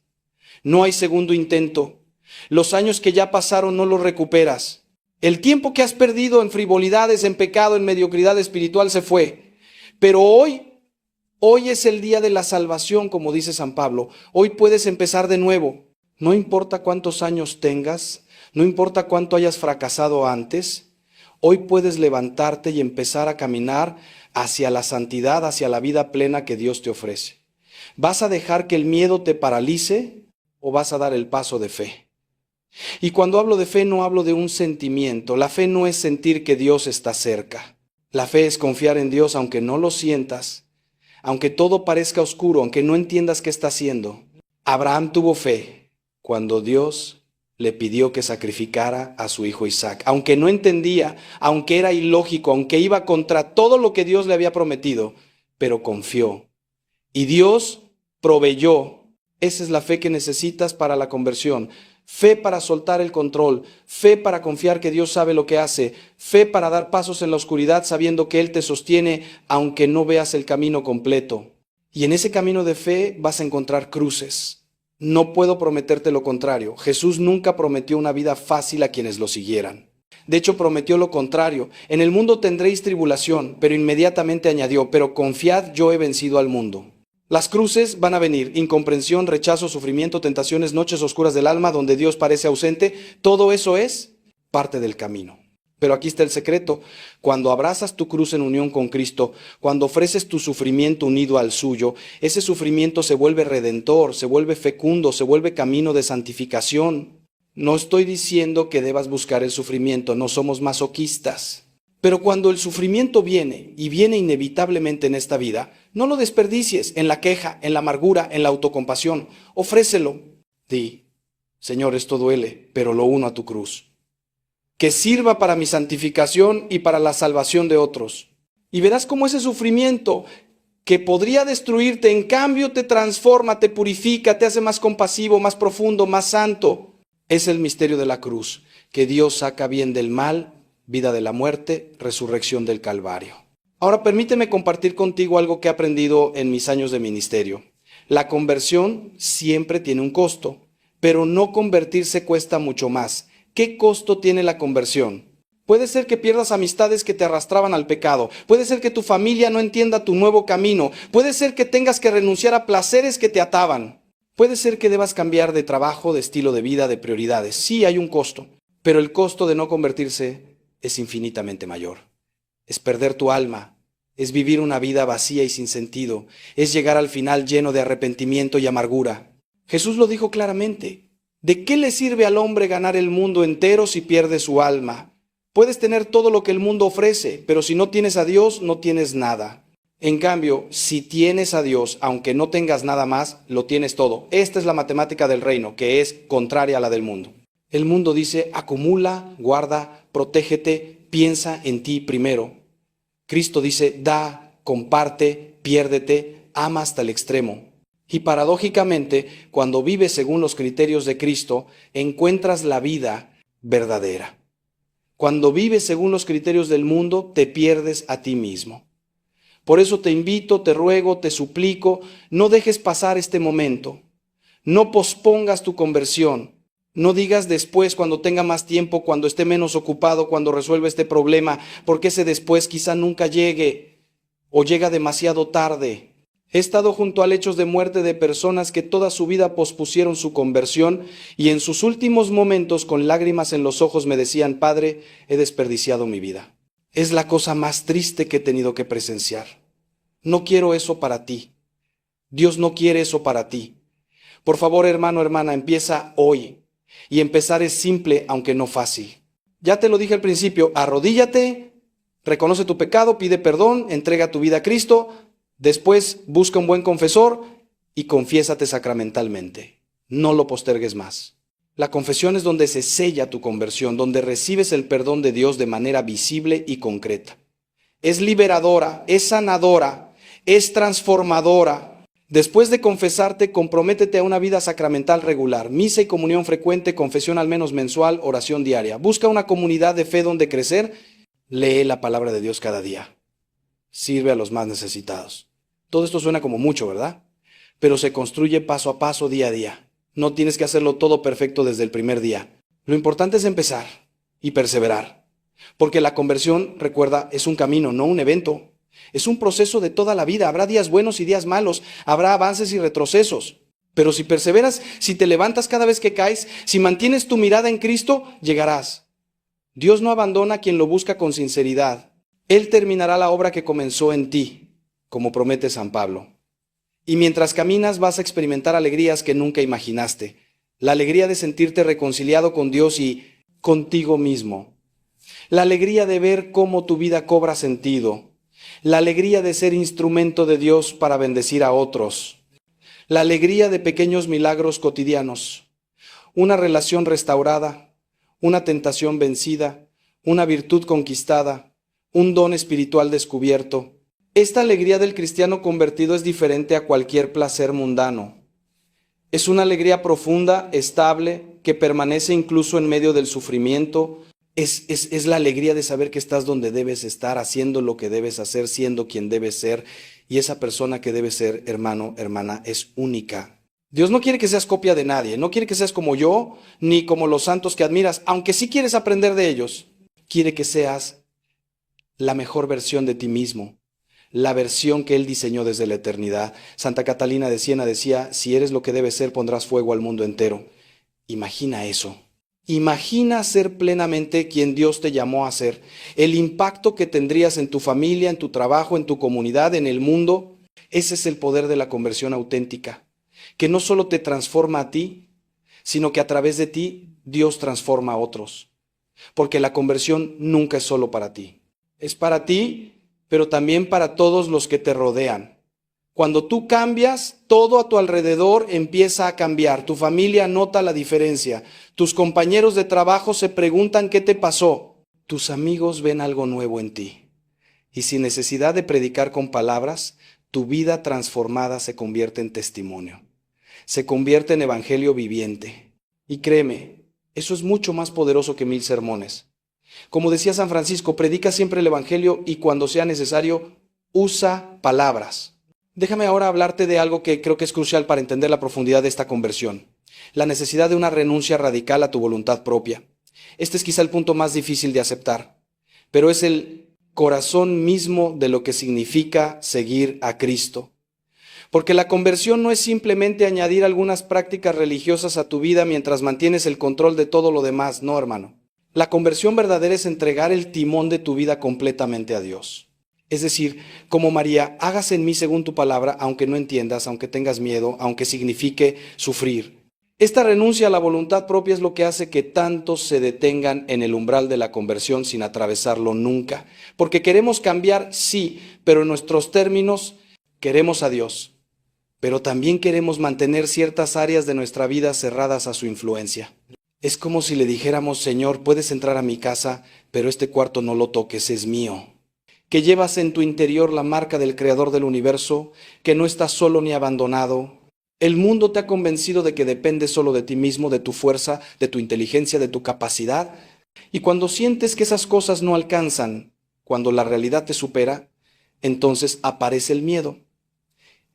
no hay segundo intento. Los años que ya pasaron no los recuperas. El tiempo que has perdido en frivolidades, en pecado, en mediocridad espiritual se fue. Pero hoy es el día de la salvación, como dice San Pablo. Hoy puedes empezar de nuevo. No importa cuántos años tengas, no importa cuánto hayas fracasado antes, hoy puedes levantarte y empezar a caminar hacia la santidad, hacia la vida plena que Dios te ofrece. ¿Vas a dejar que el miedo te paralice o vas a dar el paso de fe? Y cuando hablo de fe, no hablo de un sentimiento. La fe no es sentir que Dios está cerca. La fe es confiar en Dios aunque no lo sientas, aunque todo parezca oscuro, aunque no entiendas qué está haciendo. Abraham tuvo fe cuando Dios le pidió que sacrificara a su hijo Isaac. Aunque no entendía, aunque era ilógico, aunque iba contra todo lo que Dios le había prometido, pero confió. Y Dios proveyó. Esa es la fe que necesitas para la conversión. Fe para soltar el control, fe para confiar que Dios sabe lo que hace, fe para dar pasos en la oscuridad sabiendo que Él te sostiene aunque no veas el camino completo. Y en ese camino de fe vas a encontrar cruces. No puedo prometerte lo contrario. Jesús nunca prometió una vida fácil a quienes lo siguieran. De hecho, prometió lo contrario. En el mundo tendréis tribulación, pero inmediatamente añadió, pero confiad, yo he vencido al mundo. Las cruces van a venir, incomprensión, rechazo, sufrimiento, tentaciones, noches oscuras del alma, donde Dios parece ausente. Todo eso es parte del camino. Pero aquí está el secreto. Cuando abrazas tu cruz en unión con Cristo, cuando ofreces tu sufrimiento unido al suyo, ese sufrimiento se vuelve redentor, se vuelve fecundo, se vuelve camino de santificación. No estoy diciendo que debas buscar el sufrimiento, no somos masoquistas. Pero cuando el sufrimiento viene, y viene inevitablemente en esta vida, no lo desperdicies en la queja, en la amargura, en la autocompasión. Ofrécelo. Di, Señor, esto duele, pero lo uno a tu cruz. Que sirva para mi santificación y para la salvación de otros. Y verás cómo ese sufrimiento que podría destruirte, en cambio te transforma, te purifica, te hace más compasivo, más profundo, más santo. Es el misterio de la cruz, que Dios saca bien del mal, vida de la muerte, resurrección del Calvario. Ahora permíteme compartir contigo algo que he aprendido en mis años de ministerio. La conversión siempre tiene un costo, pero no convertirse cuesta mucho más. ¿Qué costo tiene la conversión? Puede ser que pierdas amistades que te arrastraban al pecado. Puede ser que tu familia no entienda tu nuevo camino. Puede ser que tengas que renunciar a placeres que te ataban. Puede ser que debas cambiar de trabajo, de estilo de vida, de prioridades. Sí, hay un costo, pero el costo de no convertirse es infinitamente mayor. Es perder tu alma, es vivir una vida vacía y sin sentido, es llegar al final lleno de arrepentimiento y amargura. Jesús lo dijo claramente. ¿De qué le sirve al hombre ganar el mundo entero si pierde su alma? Puedes tener todo lo que el mundo ofrece, pero si no tienes a Dios, no tienes nada. En cambio, si tienes a Dios, aunque no tengas nada más, lo tienes todo. Esta es la matemática del reino, que es contraria a la del mundo. El mundo dice, acumula, guarda, protégete, piensa en ti primero. Cristo dice, da, comparte, piérdete, ama hasta el extremo. Y paradójicamente, cuando vives según los criterios de Cristo, encuentras la vida verdadera. Cuando vives según los criterios del mundo, te pierdes a ti mismo. Por eso te invito, te ruego, te suplico, no dejes pasar este momento. No pospongas tu conversión. No digas después, cuando tenga más tiempo, cuando esté menos ocupado, cuando resuelva este problema, porque ese después quizá nunca llegue o llega demasiado tarde. He estado junto a lechos de muerte de personas que toda su vida pospusieron su conversión y en sus últimos momentos, con lágrimas en los ojos, me decían, Padre, he desperdiciado mi vida. Es la cosa más triste que he tenido que presenciar. No quiero eso para ti. Dios no quiere eso para ti. Por favor, hermano, hermana, empieza hoy. Y empezar es simple, aunque no fácil. Ya te lo dije al principio, arrodíllate, reconoce tu pecado, pide perdón, entrega tu vida a Cristo, después busca un buen confesor y confiésate sacramentalmente. No lo postergues más. La confesión es donde se sella tu conversión, donde recibes el perdón de Dios de manera visible y concreta. Es liberadora, es sanadora, es transformadora. Después de confesarte, comprométete a una vida sacramental regular, misa y comunión frecuente, confesión al menos mensual, oración diaria. Busca una comunidad de fe donde crecer, lee la palabra de Dios cada día. Sirve a los más necesitados. Todo esto suena como mucho, ¿verdad? Pero se construye paso a paso, día a día. No tienes que hacerlo todo perfecto desde el primer día. Lo importante es empezar y perseverar. Porque la conversión, recuerda, es un camino, no un evento. Es un proceso de toda la vida. Habrá días buenos y días malos. Habrá avances y retrocesos. Pero si perseveras, si te levantas cada vez que caes, si mantienes tu mirada en Cristo, llegarás. Dios no abandona a quien lo busca con sinceridad. Él terminará la obra que comenzó en ti, como promete San Pablo. Y mientras caminas vas a experimentar alegrías que nunca imaginaste. La alegría de sentirte reconciliado con Dios y contigo mismo. La alegría de ver cómo tu vida cobra sentido. La alegría de ser instrumento de Dios para bendecir a otros. la alegría de pequeños milagros cotidianos, una relación restaurada, una tentación vencida, una virtud conquistada, un don espiritual descubierto. Esta alegría del cristiano convertido es diferente a cualquier placer mundano. Es una alegría profunda, estable, que permanece incluso en medio del sufrimiento. Es la alegría de saber que estás donde debes estar, haciendo lo que debes hacer, siendo quien debes ser. Y esa persona que debes ser, hermano, hermana, es única. Dios no quiere que seas copia de nadie, no quiere que seas como yo, ni como los santos que admiras, aunque sí quieres aprender de ellos. Quiere que seas la mejor versión de ti mismo, la versión que Él diseñó desde la eternidad. Santa Catalina de Siena decía, si eres lo que debes ser, pondrás fuego al mundo entero. Imagina eso. Imagina ser plenamente quien Dios te llamó a ser. El impacto que tendrías en tu familia, en tu trabajo, en tu comunidad, en el mundo. Ese es el poder de la conversión auténtica, que no solo te transforma a ti, sino que a través de ti Dios transforma a otros. Porque la conversión nunca es solo para ti. Es para ti, pero también para todos los que te rodean. Cuando tú cambias, todo a tu alrededor empieza a cambiar. Tu familia nota la diferencia. Tus compañeros de trabajo se preguntan qué te pasó. Tus amigos ven algo nuevo en ti. Y sin necesidad de predicar con palabras, tu vida transformada se convierte en testimonio. Se convierte en evangelio viviente. Y créeme, eso es mucho más poderoso que 1000 sermones. Como decía San Francisco, predica siempre el evangelio y cuando sea necesario, usa palabras. Déjame ahora hablarte de algo que creo que es crucial para entender la profundidad de esta conversión. La necesidad de una renuncia radical a tu voluntad propia. Este es quizá el punto más difícil de aceptar, pero es el corazón mismo de lo que significa seguir a Cristo. Porque la conversión no es simplemente añadir algunas prácticas religiosas a tu vida mientras mantienes el control de todo lo demás, no, hermano. La conversión verdadera es entregar el timón de tu vida completamente a Dios. Es decir, como María, hágase en mí según tu palabra, aunque no entiendas, aunque tengas miedo, aunque signifique sufrir. Esta renuncia a la voluntad propia es lo que hace que tantos se detengan en el umbral de la conversión sin atravesarlo nunca. Porque queremos cambiar, sí, pero en nuestros términos queremos a Dios. Pero también queremos mantener ciertas áreas de nuestra vida cerradas a su influencia. Es como si le dijéramos, Señor, puedes entrar a mi casa, pero este cuarto no lo toques, es mío. Que llevas en tu interior la marca del Creador del universo, que no estás solo ni abandonado. El mundo te ha convencido de que dependes solo de ti mismo, de tu fuerza, de tu inteligencia, de tu capacidad. Y cuando sientes que esas cosas no alcanzan, cuando la realidad te supera, entonces aparece el miedo.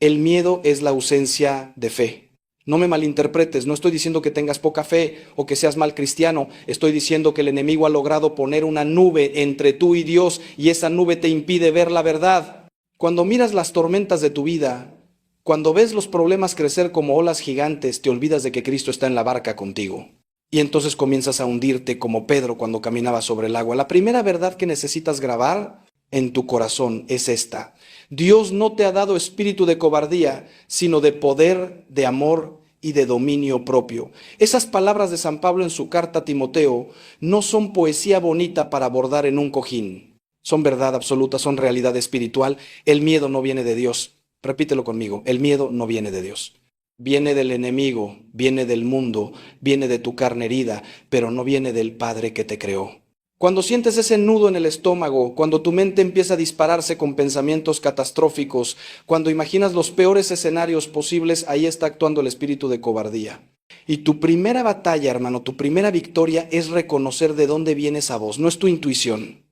El miedo es la ausencia de fe. No me malinterpretes, no estoy diciendo que tengas poca fe o que seas mal cristiano. Estoy diciendo que el enemigo ha logrado poner una nube entre tú y Dios y esa nube te impide ver la verdad. Cuando miras las tormentas de tu vida, cuando ves los problemas crecer como olas gigantes, te olvidas de que Cristo está en la barca contigo. Y entonces comienzas a hundirte como Pedro cuando caminaba sobre el agua. La primera verdad que necesitas grabar en tu corazón es esta: Dios no te ha dado espíritu de cobardía, sino de poder, de amor y de dominio propio. Esas palabras de San Pablo en su carta a Timoteo no son poesía bonita para bordar en un cojín. Son verdad absoluta, son realidad espiritual. El miedo no viene de Dios. Repítelo conmigo, el miedo no viene de Dios. Viene del enemigo, viene del mundo, viene de tu carne herida, pero no viene del Padre que te creó. Cuando sientes ese nudo en el estómago, cuando tu mente empieza a dispararse con pensamientos catastróficos, cuando imaginas los peores escenarios posibles, ahí está actuando el espíritu de cobardía. Y tu primera batalla, hermano, tu primera victoria es reconocer de dónde viene esa voz. No es tu intuición,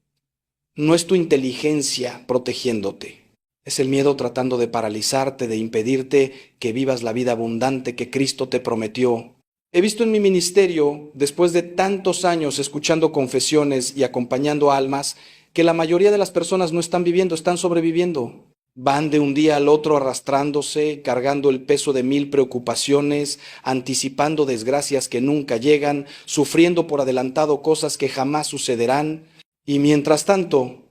no es tu inteligencia protegiéndote. Es el miedo tratando de paralizarte, de impedirte que vivas la vida abundante que Cristo te prometió. He visto en mi ministerio, después de tantos años escuchando confesiones y acompañando almas, que la mayoría de las personas no están viviendo, están sobreviviendo. Van de un día al otro arrastrándose, cargando el peso de 1000 preocupaciones, anticipando desgracias que nunca llegan, sufriendo por adelantado cosas que jamás sucederán. Y mientras tanto,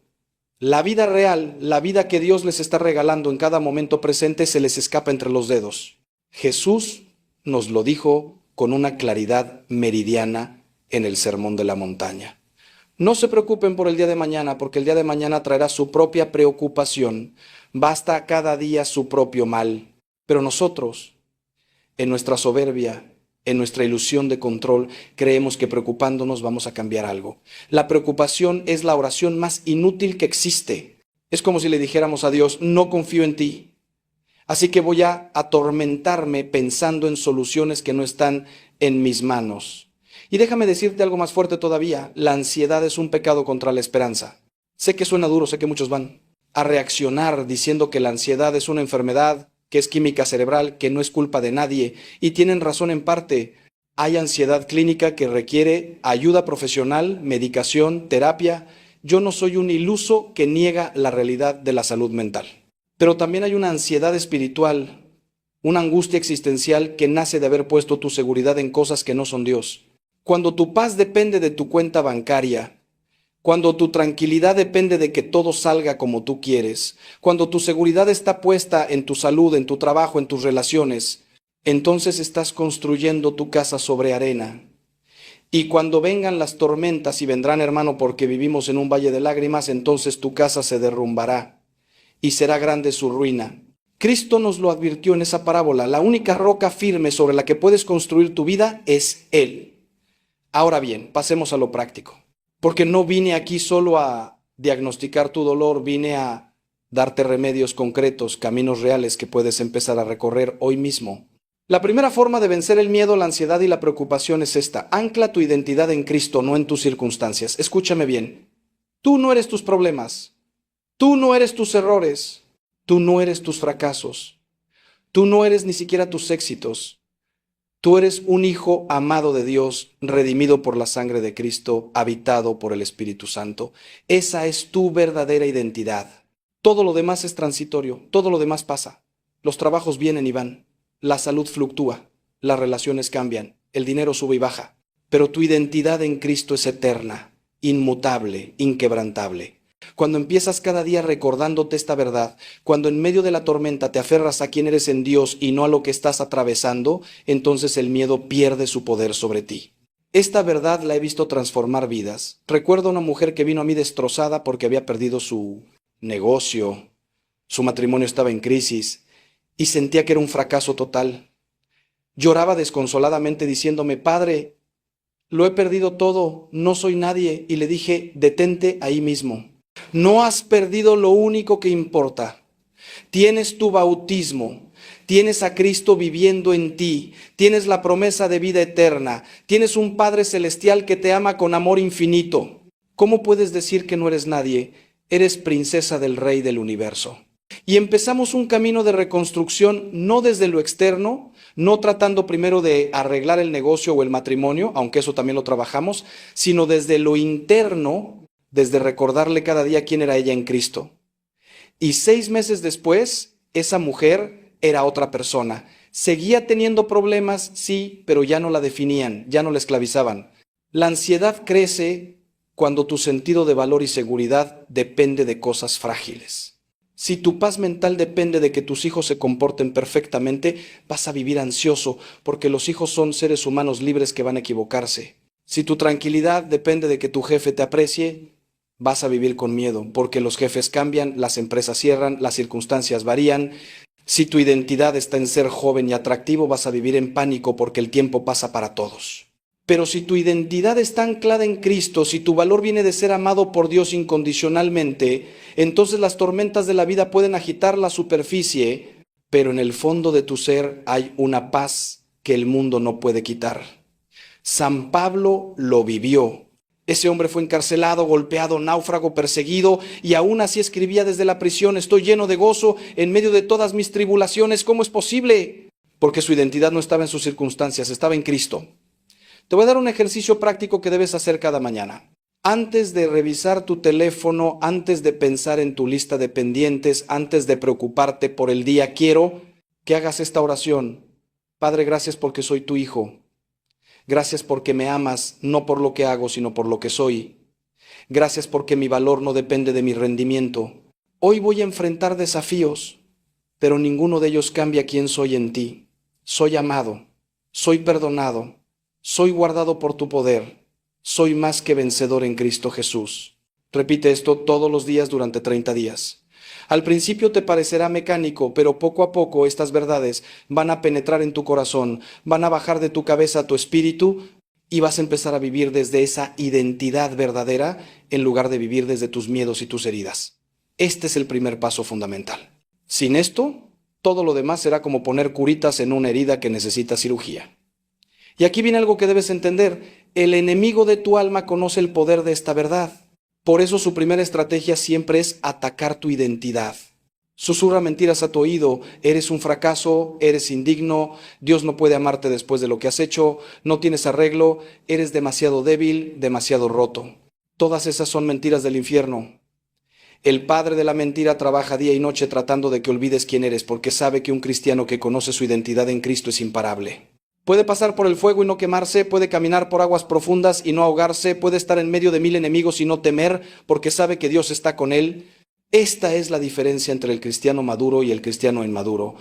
la vida real, la vida que Dios les está regalando en cada momento presente, se les escapa entre los dedos. Jesús nos lo dijo con una claridad meridiana en el Sermón de la Montaña. No se preocupen por el día de mañana, porque el día de mañana traerá su propia preocupación. Basta cada día su propio mal. Pero nosotros En nuestra soberbia, en nuestra ilusión de control, creemos que preocupándonos vamos a cambiar algo. La preocupación es la oración más inútil que existe. Es como si le dijéramos a Dios, no confío en ti, así que voy a atormentarme pensando en soluciones que no están en mis manos. Y déjame decirte algo más fuerte todavía, la ansiedad es un pecado contra la esperanza. Sé que suena duro, sé que muchos van a reaccionar diciendo que la ansiedad es una enfermedad, que es química cerebral, que no es culpa de nadie, y tienen razón en parte. Hay ansiedad clínica que requiere ayuda profesional, medicación, terapia. Yo no soy un iluso que niega la realidad de la salud mental. Pero también hay una ansiedad espiritual, una angustia existencial que nace de haber puesto tu seguridad en cosas que no son Dios. Cuando tu paz depende de tu cuenta bancaria, cuando tu tranquilidad depende de que todo salga como tú quieres, cuando tu seguridad está puesta en tu salud, en tu trabajo, en tus relaciones, entonces estás construyendo tu casa sobre arena. Y cuando vengan las tormentas, y vendrán, hermano, porque vivimos en un valle de lágrimas, entonces tu casa se derrumbará y será grande su ruina. Cristo nos lo advirtió en esa parábola. La única roca firme sobre la que puedes construir tu vida es Él. Ahora bien, pasemos a lo práctico. Porque no vine aquí solo a diagnosticar tu dolor, vine a darte remedios concretos, caminos reales que puedes empezar a recorrer hoy mismo. La primera forma de vencer el miedo, la ansiedad y la preocupación es esta. Ancla tu identidad en Cristo, no en tus circunstancias. Escúchame bien. Tú no eres tus problemas. Tú no eres tus errores. Tú no eres tus fracasos. Tú no eres ni siquiera tus éxitos. Tú eres un hijo amado de Dios, redimido por la sangre de Cristo, habitado por el Espíritu Santo. Esa es tu verdadera identidad. Todo lo demás es transitorio, todo lo demás pasa. Los trabajos vienen y van, la salud fluctúa, las relaciones cambian, el dinero sube y baja. Pero tu identidad en Cristo es eterna, inmutable, inquebrantable. Cuando empiezas cada día recordándote esta verdad, cuando en medio de la tormenta te aferras a quién eres en Dios y no a lo que estás atravesando, entonces el miedo pierde su poder sobre ti. Esta verdad la he visto transformar vidas. Recuerdo a una mujer que vino a mí destrozada porque había perdido su negocio, su matrimonio estaba en crisis y sentía que era un fracaso total. Lloraba desconsoladamente diciéndome, Padre, lo he perdido todo, no soy nadie, y le dije, detente ahí mismo. No has perdido lo único que importa. Tienes tu bautismo, tienes a Cristo viviendo en ti, tienes la promesa de vida eterna, tienes un Padre celestial que te ama con amor infinito. ¿Cómo puedes decir que no eres nadie? Eres princesa del Rey del universo. Y empezamos un camino de reconstrucción no desde lo externo, no tratando primero de arreglar el negocio o el matrimonio, aunque eso también lo trabajamos, sino desde lo interno, desde recordarle cada día quién era ella en Cristo. Y 6 meses después, esa mujer era otra persona. Seguía teniendo problemas, sí, pero ya no la definían, ya no la esclavizaban. La ansiedad crece cuando tu sentido de valor y seguridad depende de cosas frágiles. Si tu paz mental depende de que tus hijos se comporten perfectamente, vas a vivir ansioso, porque los hijos son seres humanos libres que van a equivocarse. Si tu tranquilidad depende de que tu jefe te aprecie, vas a vivir con miedo, porque los jefes cambian, las empresas cierran, las circunstancias varían. Si tu identidad está en ser joven y atractivo, vas a vivir en pánico porque el tiempo pasa para todos. Pero si tu identidad está anclada en Cristo, si tu valor viene de ser amado por Dios incondicionalmente, entonces las tormentas de la vida pueden agitar la superficie, pero en el fondo de tu ser hay una paz que el mundo no puede quitar. San Pablo lo vivió. Ese hombre fue encarcelado, golpeado, náufrago, perseguido, y aún así escribía desde la prisión, estoy lleno de gozo en medio de todas mis tribulaciones. ¿Cómo es posible? Porque su identidad no estaba en sus circunstancias, estaba en Cristo. Te voy a dar un ejercicio práctico que debes hacer cada mañana. Antes de revisar tu teléfono, antes de pensar en tu lista de pendientes, antes de preocuparte por el día, quiero que hagas esta oración. Padre, gracias porque soy tu hijo. Gracias porque me amas, no por lo que hago, sino por lo que soy. Gracias porque mi valor no depende de mi rendimiento. Hoy voy a enfrentar desafíos, pero ninguno de ellos cambia quién soy en ti. Soy amado, soy perdonado, soy guardado por tu poder, soy más que vencedor en Cristo Jesús. Repite esto todos los días durante 30 días. Al principio te parecerá mecánico, pero poco a poco estas verdades van a penetrar en tu corazón, van a bajar de tu cabeza a tu espíritu y vas a empezar a vivir desde esa identidad verdadera en lugar de vivir desde tus miedos y tus heridas. Este es el primer paso fundamental. Sin esto, todo lo demás será como poner curitas en una herida que necesita cirugía. Y aquí viene algo que debes entender. El enemigo de tu alma conoce el poder de esta verdad. Por eso su primera estrategia siempre es atacar tu identidad. Susurra mentiras a tu oído: eres un fracaso, eres indigno, Dios no puede amarte después de lo que has hecho, no tienes arreglo, eres demasiado débil, demasiado roto. Todas esas son mentiras del infierno. El padre de la mentira trabaja día y noche tratando de que olvides quién eres, porque sabe que un cristiano que conoce su identidad en Cristo es imparable. Puede pasar por el fuego y no quemarse, puede caminar por aguas profundas y no ahogarse, puede estar en medio de 1000 enemigos y no temer, porque sabe que Dios está con él. Esta es la diferencia entre el cristiano maduro y el cristiano inmaduro.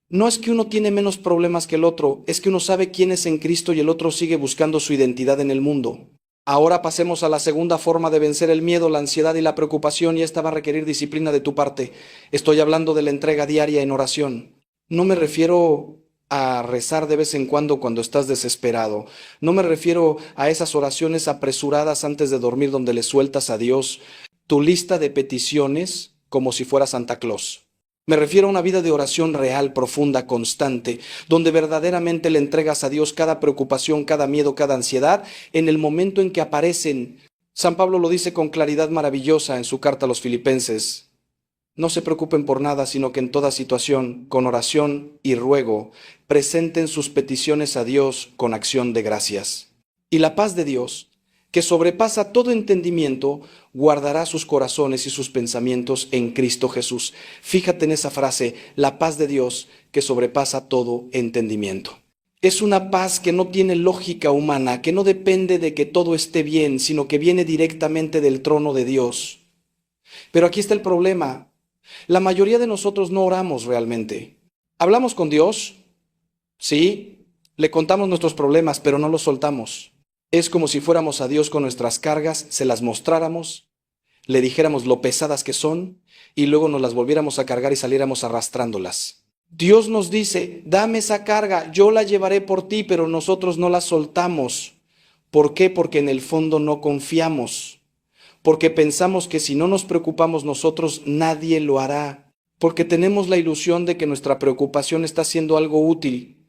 No es que uno tiene menos problemas que el otro, es que uno sabe quién es en Cristo y el otro sigue buscando su identidad en el mundo. Ahora pasemos a la segunda forma de vencer el miedo, la ansiedad y la preocupación, y esta va a requerir disciplina de tu parte. Estoy hablando de la entrega diaria en oración. No me refiero a rezar de vez en cuando estás desesperado. No me refiero a esas oraciones apresuradas antes de dormir donde le sueltas a Dios tu lista de peticiones como si fuera Santa Claus. Me refiero a una vida de oración real, profunda, constante, donde verdaderamente le entregas a Dios cada preocupación, cada miedo, cada ansiedad, en el momento en que aparecen. San Pablo lo dice con claridad maravillosa en su carta a los Filipenses. No se preocupen por nada, sino que en toda situación, con oración y ruego, presenten sus peticiones a Dios con acción de gracias. Y la paz de Dios, que sobrepasa todo entendimiento, guardará sus corazones y sus pensamientos en Cristo Jesús. Fíjate en esa frase: la paz de Dios que sobrepasa todo entendimiento. Es una paz que no tiene lógica humana, que no depende de que todo esté bien, sino que viene directamente del trono de Dios. Pero aquí está el problema. La mayoría de nosotros no oramos realmente. Hablamos con Dios, sí, le contamos nuestros problemas, pero no los soltamos. Es como si fuéramos a Dios con nuestras cargas, se las mostráramos, le dijéramos lo pesadas que son y luego nos las volviéramos a cargar y saliéramos arrastrándolas. Dios nos dice: dame esa carga, yo la llevaré por ti, pero nosotros no la soltamos. ¿Por qué? Porque en el fondo no confiamos. Porque pensamos que si no nos preocupamos nosotros, nadie lo hará. Porque tenemos la ilusión de que nuestra preocupación está haciendo algo útil.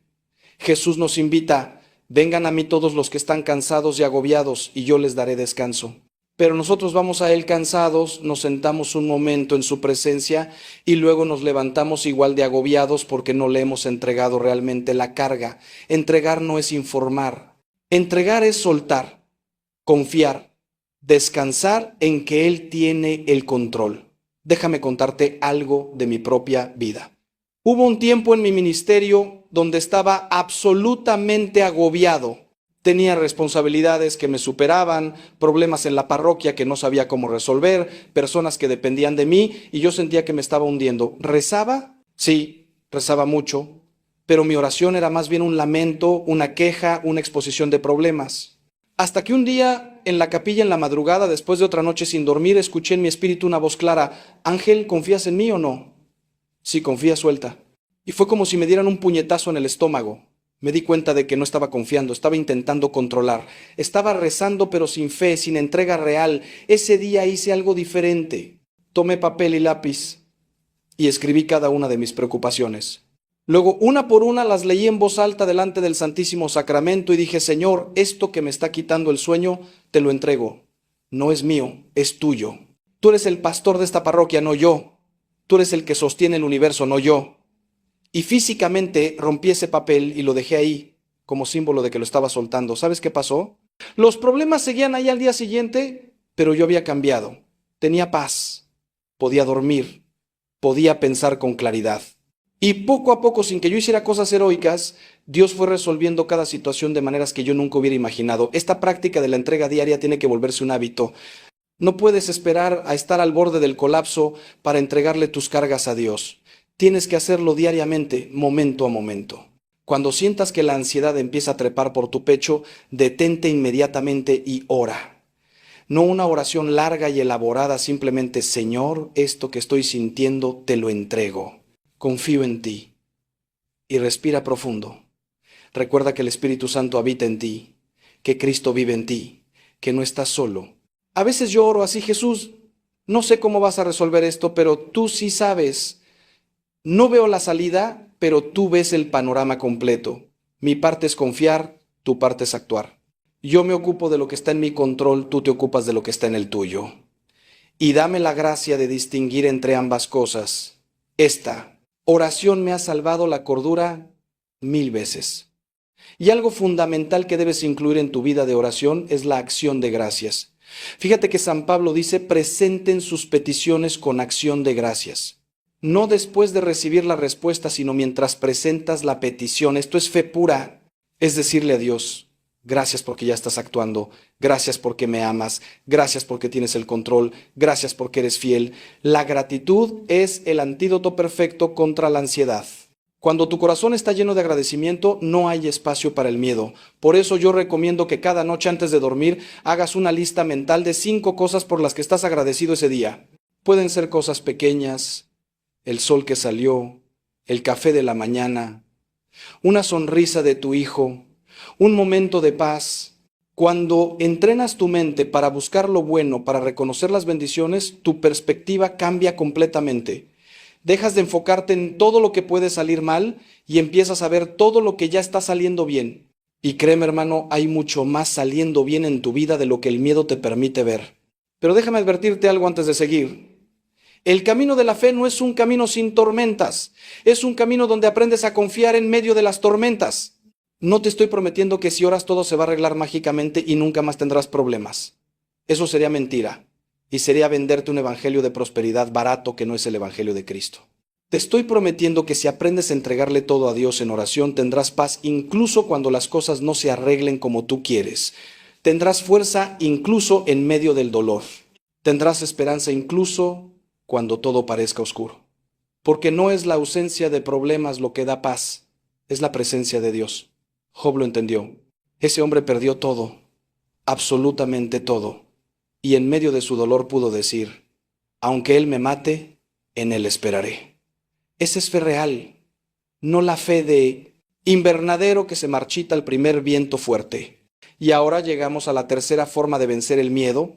Jesús nos invita: vengan a mí todos los que están cansados y agobiados, y yo les daré descanso. Pero nosotros vamos a Él cansados, nos sentamos un momento en su presencia y luego nos levantamos igual de agobiados porque no le hemos entregado realmente la carga. Entregar no es informar. Entregar es soltar, confiar, descansar en que Él tiene el control. Déjame contarte algo de mi propia vida. Hubo un tiempo en mi ministerio donde estaba absolutamente agobiado. Tenía responsabilidades que me superaban, problemas en la parroquia que no sabía cómo resolver, personas que dependían de mí y yo sentía que me estaba hundiendo. ¿Rezaba? Sí, rezaba mucho, pero mi oración era más bien un lamento, una queja, una exposición de problemas. Hasta que un día, en la capilla en la madrugada, después de otra noche sin dormir, escuché en mi espíritu una voz clara: Ángel, ¿confías en mí o no? Sí, confía, suelta. Y fue como si me dieran un puñetazo en el estómago. Me di cuenta de que no estaba confiando, estaba intentando controlar. Estaba rezando pero sin fe, sin entrega real. Ese día hice algo diferente. Tomé papel y lápiz y escribí cada una de mis preocupaciones. Luego, una por una, las leí en voz alta delante del Santísimo Sacramento y dije: Señor, esto que me está quitando el sueño, te lo entrego. No es mío, es tuyo. Tú eres el pastor de esta parroquia, no yo. Tú eres el que sostiene el universo, no yo. Y físicamente rompí ese papel y lo dejé ahí como símbolo de que lo estaba soltando. ¿Sabes qué pasó? Los problemas seguían ahí al día siguiente, pero yo había cambiado. Tenía paz, podía dormir, podía pensar con claridad. Y poco a poco, sin que yo hiciera cosas heroicas, Dios fue resolviendo cada situación de maneras que yo nunca hubiera imaginado. Esta práctica de la entrega diaria tiene que volverse un hábito. No puedes esperar a estar al borde del colapso para entregarle tus cargas a Dios. Tienes que hacerlo diariamente, momento a momento. Cuando sientas que la ansiedad empieza a trepar por tu pecho, detente inmediatamente y ora. No una oración larga y elaborada, simplemente, Señor, esto que estoy sintiendo te lo entrego. Confío en ti. Y respira profundo. Recuerda que el Espíritu Santo habita en ti, que Cristo vive en ti, que no estás solo. A veces yo oro así: Jesús, no sé cómo vas a resolver esto, pero tú sí sabes. No veo la salida, pero tú ves el panorama completo. Mi parte es confiar, tu parte es actuar. Yo me ocupo de lo que está en mi control, tú te ocupas de lo que está en el tuyo. Y dame la gracia de distinguir entre ambas cosas. Esta oración me ha salvado la cordura 1000 veces. Y algo fundamental que debes incluir en tu vida de oración es la acción de gracias. Fíjate que San Pablo dice: presenten sus peticiones con acción de gracias. No después de recibir la respuesta, sino mientras presentas la petición. Esto es fe pura. Es decirle a Dios: gracias porque ya estás actuando, gracias porque me amas, gracias porque tienes el control, gracias porque eres fiel. La gratitud es el antídoto perfecto contra la ansiedad. Cuando tu corazón está lleno de agradecimiento, no hay espacio para el miedo. Por eso yo recomiendo que cada noche antes de dormir hagas una lista mental de 5 cosas por las que estás agradecido ese día. Pueden ser cosas pequeñas: el sol que salió, el café de la mañana, una sonrisa de tu hijo, un momento de paz. Cuando entrenas tu mente para buscar lo bueno, para reconocer las bendiciones, tu perspectiva cambia completamente. Dejas de enfocarte en todo lo que puede salir mal y empiezas a ver todo lo que ya está saliendo bien. Y créeme, hermano, hay mucho más saliendo bien en tu vida de lo que el miedo te permite ver. Pero déjame advertirte algo antes de seguir. El camino de la fe no es un camino sin tormentas. Es un camino donde aprendes a confiar en medio de las tormentas. No te estoy prometiendo que si oras todo se va a arreglar mágicamente y nunca más tendrás problemas. Eso sería mentira. Y sería venderte un evangelio de prosperidad barato que no es el evangelio de Cristo. Te estoy prometiendo que si aprendes a entregarle todo a Dios en oración, tendrás paz incluso cuando las cosas no se arreglen como tú quieres. Tendrás fuerza incluso en medio del dolor. Tendrás esperanza incluso cuando todo parezca oscuro. Porque no es la ausencia de problemas lo que da paz, es la presencia de Dios. Job lo entendió. Ese hombre perdió todo, absolutamente todo. Y en medio de su dolor pudo decir: aunque Él me mate, en Él esperaré. Esa es fe real, no la fe de invernadero que se marchita al primer viento fuerte. Y ahora llegamos a la tercera forma de vencer el miedo,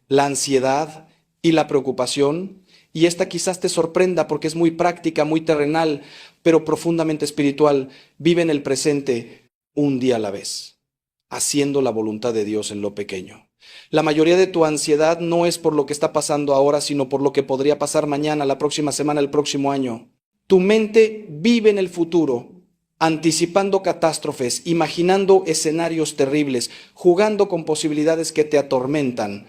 la ansiedad y la preocupación. Y esta quizás te sorprenda porque es muy práctica, muy terrenal, pero profundamente espiritual. Vive en el presente, un día a la vez, haciendo la voluntad de Dios en lo pequeño. La mayoría de tu ansiedad no es por lo que está pasando ahora, sino por lo que podría pasar mañana, la próxima semana, el próximo año. Tu mente vive en el futuro, anticipando catástrofes, imaginando escenarios terribles, jugando con posibilidades que te atormentan.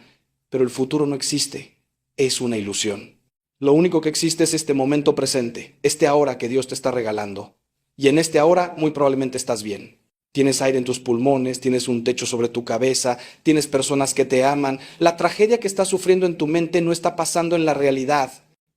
Pero el futuro no existe, es una ilusión. Lo único que existe es este momento presente, este ahora que Dios te está regalando. Y en este ahora muy probablemente estás bien. Tienes aire en tus pulmones, tienes un techo sobre tu cabeza, tienes personas que te aman. La tragedia que estás sufriendo en tu mente no está pasando en la realidad.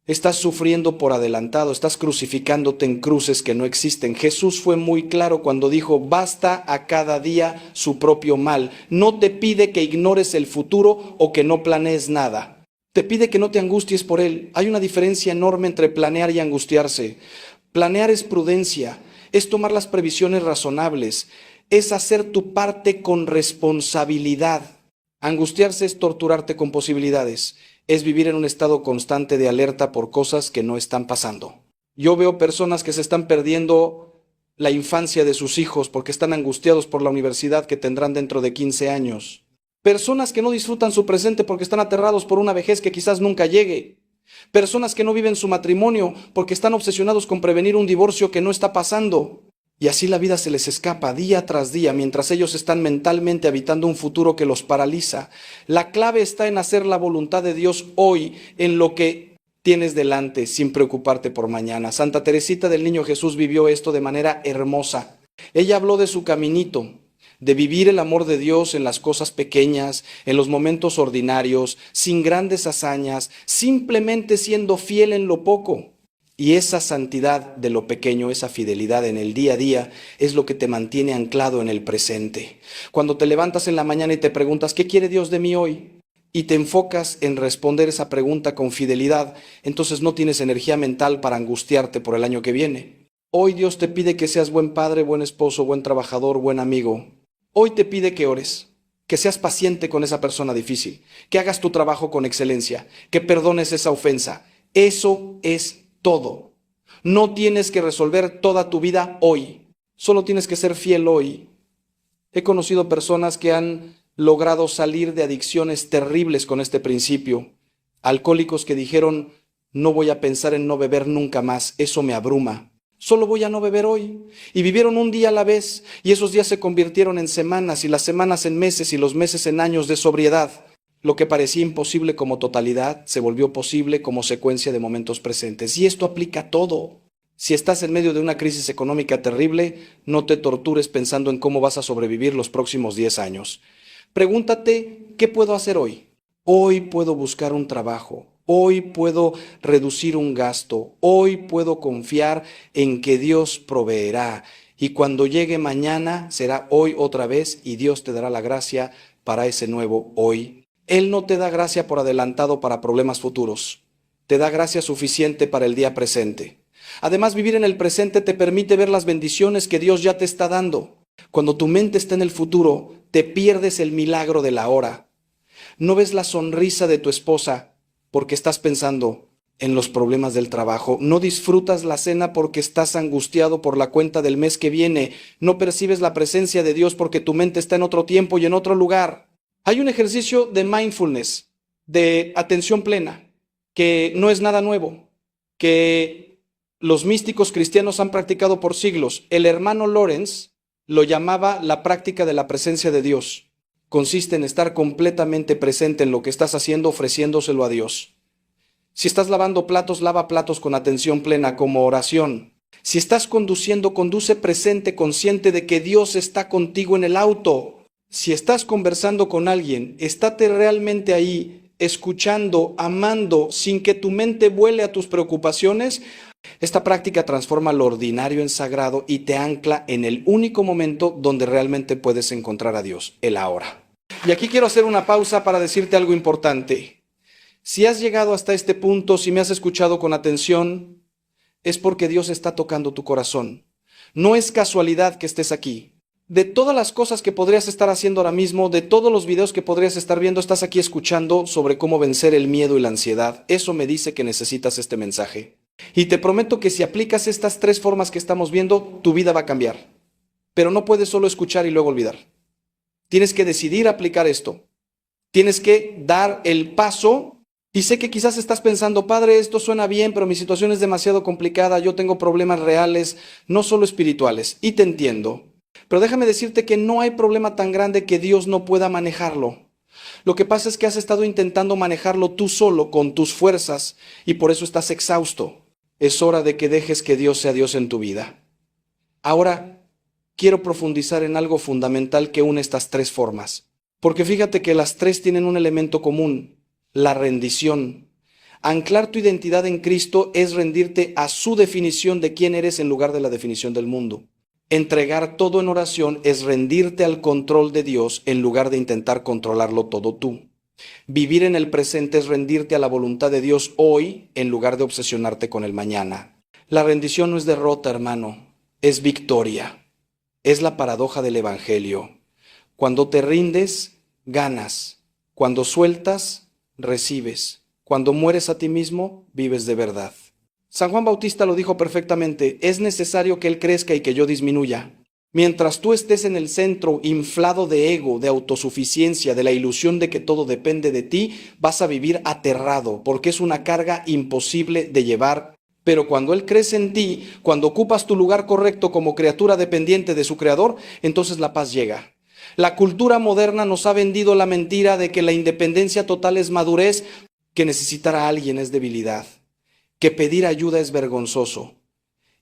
Estás sufriendo por adelantado, estás crucificándote en cruces que no existen. Jesús fue muy claro cuando dijo: basta a cada día su propio mal. No te pide que ignores el futuro o que no planees nada. Te pide que no te angusties por él. Hay una diferencia enorme entre planear y angustiarse. Planear es prudencia, es tomar las previsiones razonables, es hacer tu parte con responsabilidad. Angustiarse es torturarte con posibilidades, es vivir en un estado constante de alerta por cosas que no están pasando. Yo veo personas que se están perdiendo la infancia de sus hijos porque están angustiados por la universidad que tendrán dentro de 15 años. Personas que no disfrutan su presente porque están aterrados por una vejez que quizás nunca llegue. Personas que no viven su matrimonio porque están obsesionados con prevenir un divorcio que no está pasando. Y así la vida se les escapa día tras día mientras ellos están mentalmente habitando un futuro que los paraliza. La clave está en hacer la voluntad de Dios hoy, en lo que tienes delante, sin preocuparte por mañana. Santa Teresita del Niño Jesús vivió esto de manera hermosa. Ella habló de su caminito, de vivir el amor de Dios en las cosas pequeñas, en los momentos ordinarios, sin grandes hazañas, simplemente siendo fiel en lo poco. Y esa santidad de lo pequeño, esa fidelidad en el día a día, es lo que te mantiene anclado en el presente. Cuando te levantas en la mañana y te preguntas: ¿qué quiere Dios de mí hoy? y te enfocas en responder esa pregunta con fidelidad, entonces no tienes energía mental para angustiarte por el año que viene. Hoy Dios te pide que seas buen padre, buen esposo, buen trabajador, buen amigo. Hoy te pide que ores, que seas paciente con esa persona difícil, que hagas tu trabajo con excelencia, que perdones esa ofensa. Eso es todo. No tienes que resolver toda tu vida hoy, solo tienes que ser fiel hoy. He conocido personas que han logrado salir de adicciones terribles con este principio. Alcohólicos que dijeron, no voy a pensar en no beber nunca más, eso me abruma. Solo voy a no beber hoy. Y vivieron un día a la vez, y esos días se convirtieron en semanas, y las semanas en meses, y los meses en años de sobriedad. Lo que parecía imposible como totalidad se volvió posible como secuencia de momentos presentes. Y esto aplica a todo. Si estás en medio de una crisis económica terrible, no te tortures pensando en cómo vas a sobrevivir los próximos 10 años. Pregúntate, ¿qué puedo hacer hoy? Hoy puedo buscar un trabajo. Hoy puedo reducir un gasto. Hoy puedo confiar en que Dios proveerá. Y cuando llegue mañana, será hoy otra vez y Dios te dará la gracia para ese nuevo hoy. Él no te da gracia por adelantado para problemas futuros. Te da gracia suficiente para el día presente. Además, vivir en el presente te permite ver las bendiciones que Dios ya te está dando. Cuando tu mente está en el futuro, te pierdes el milagro de la hora. No ves la sonrisa de tu esposa porque estás pensando en los problemas del trabajo. No disfrutas la cena porque estás angustiado por la cuenta del mes que viene. No percibes la presencia de Dios porque tu mente está en otro tiempo y en otro lugar. Hay un ejercicio de mindfulness, de atención plena, que no es nada nuevo, que los místicos cristianos han practicado por siglos. El hermano Lawrence lo llamaba la práctica de la presencia de Dios. Consiste en estar completamente presente en lo que estás haciendo, ofreciéndoselo a Dios. Si estás lavando platos, lava platos con atención plena, como oración. Si estás conduciendo, conduce presente, consciente de que Dios está contigo en el auto. Si estás conversando con alguien, estate realmente ahí, escuchando, amando, sin que tu mente vuele a tus preocupaciones. Esta práctica transforma lo ordinario en sagrado y te ancla en el único momento donde realmente puedes encontrar a Dios, el ahora. Y aquí quiero hacer una pausa para decirte algo importante. Si has llegado hasta este punto, si me has escuchado con atención, es porque Dios está tocando tu corazón. No es casualidad que estés aquí. De todas las cosas que podrías estar haciendo ahora mismo, de todos los videos que podrías estar viendo, estás aquí escuchando sobre cómo vencer el miedo y la ansiedad. Eso me dice que necesitas este mensaje. Y te prometo que si aplicas estas 3 formas que estamos viendo, tu vida va a cambiar. Pero no puedes solo escuchar y luego olvidar. Tienes que decidir aplicar esto. Tienes que dar el paso. Y sé que quizás estás pensando, padre, esto suena bien, pero mi situación es demasiado complicada, yo tengo problemas reales, no solo espirituales. Y te entiendo. Pero déjame decirte que no hay problema tan grande que Dios no pueda manejarlo. Lo que pasa es que has estado intentando manejarlo tú solo, con tus fuerzas, y por eso estás exhausto. Es hora de que dejes que Dios sea Dios en tu vida. Ahora, quiero profundizar en algo fundamental que une estas 3 formas. Porque fíjate que las 3 tienen un elemento común, la rendición. Anclar tu identidad en Cristo es rendirte a su definición de quién eres en lugar de la definición del mundo. Entregar todo en oración es rendirte al control de Dios en lugar de intentar controlarlo todo tú. Vivir en el presente es rendirte a la voluntad de Dios hoy en lugar de obsesionarte con el mañana. La rendición no es derrota, hermano, es victoria. Es la paradoja del Evangelio. Cuando te rindes, ganas. Cuando sueltas, recibes. Cuando mueres a ti mismo, vives de verdad. San Juan Bautista lo dijo perfectamente, es necesario que Él crezca y que yo disminuya. Mientras tú estés en el centro inflado de ego, de autosuficiencia, de la ilusión de que todo depende de ti, vas a vivir aterrado, porque es una carga imposible de llevar. Pero cuando Él crece en ti, cuando ocupas tu lugar correcto como criatura dependiente de su Creador, entonces la paz llega. La cultura moderna nos ha vendido la mentira de que la independencia total es madurez, que necesitar a alguien es debilidad, que pedir ayuda es vergonzoso.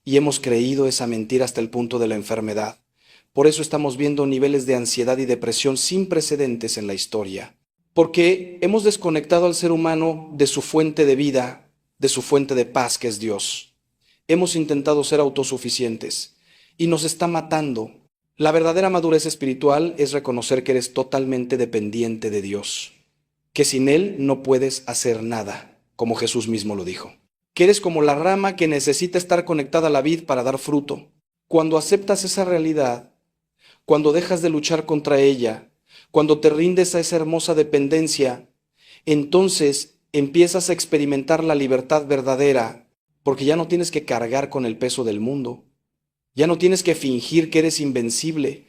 Y hemos creído esa mentira hasta el punto de la enfermedad. Por eso estamos viendo niveles de ansiedad y depresión sin precedentes en la historia. Porque hemos desconectado al ser humano de su fuente de vida, de su fuente de paz, que es Dios. Hemos intentado ser autosuficientes y nos está matando. La verdadera madurez espiritual es reconocer que eres totalmente dependiente de Dios. que sin Él no puedes hacer nada, como Jesús mismo lo dijo. Que eres como la rama que necesita estar conectada a la vid para dar fruto. Cuando aceptas esa realidad, cuando dejas de luchar contra ella, cuando te rindes a esa hermosa dependencia, entonces empiezas a experimentar la libertad verdadera, porque ya no tienes que cargar con el peso del mundo. Ya no tienes que fingir que eres invencible.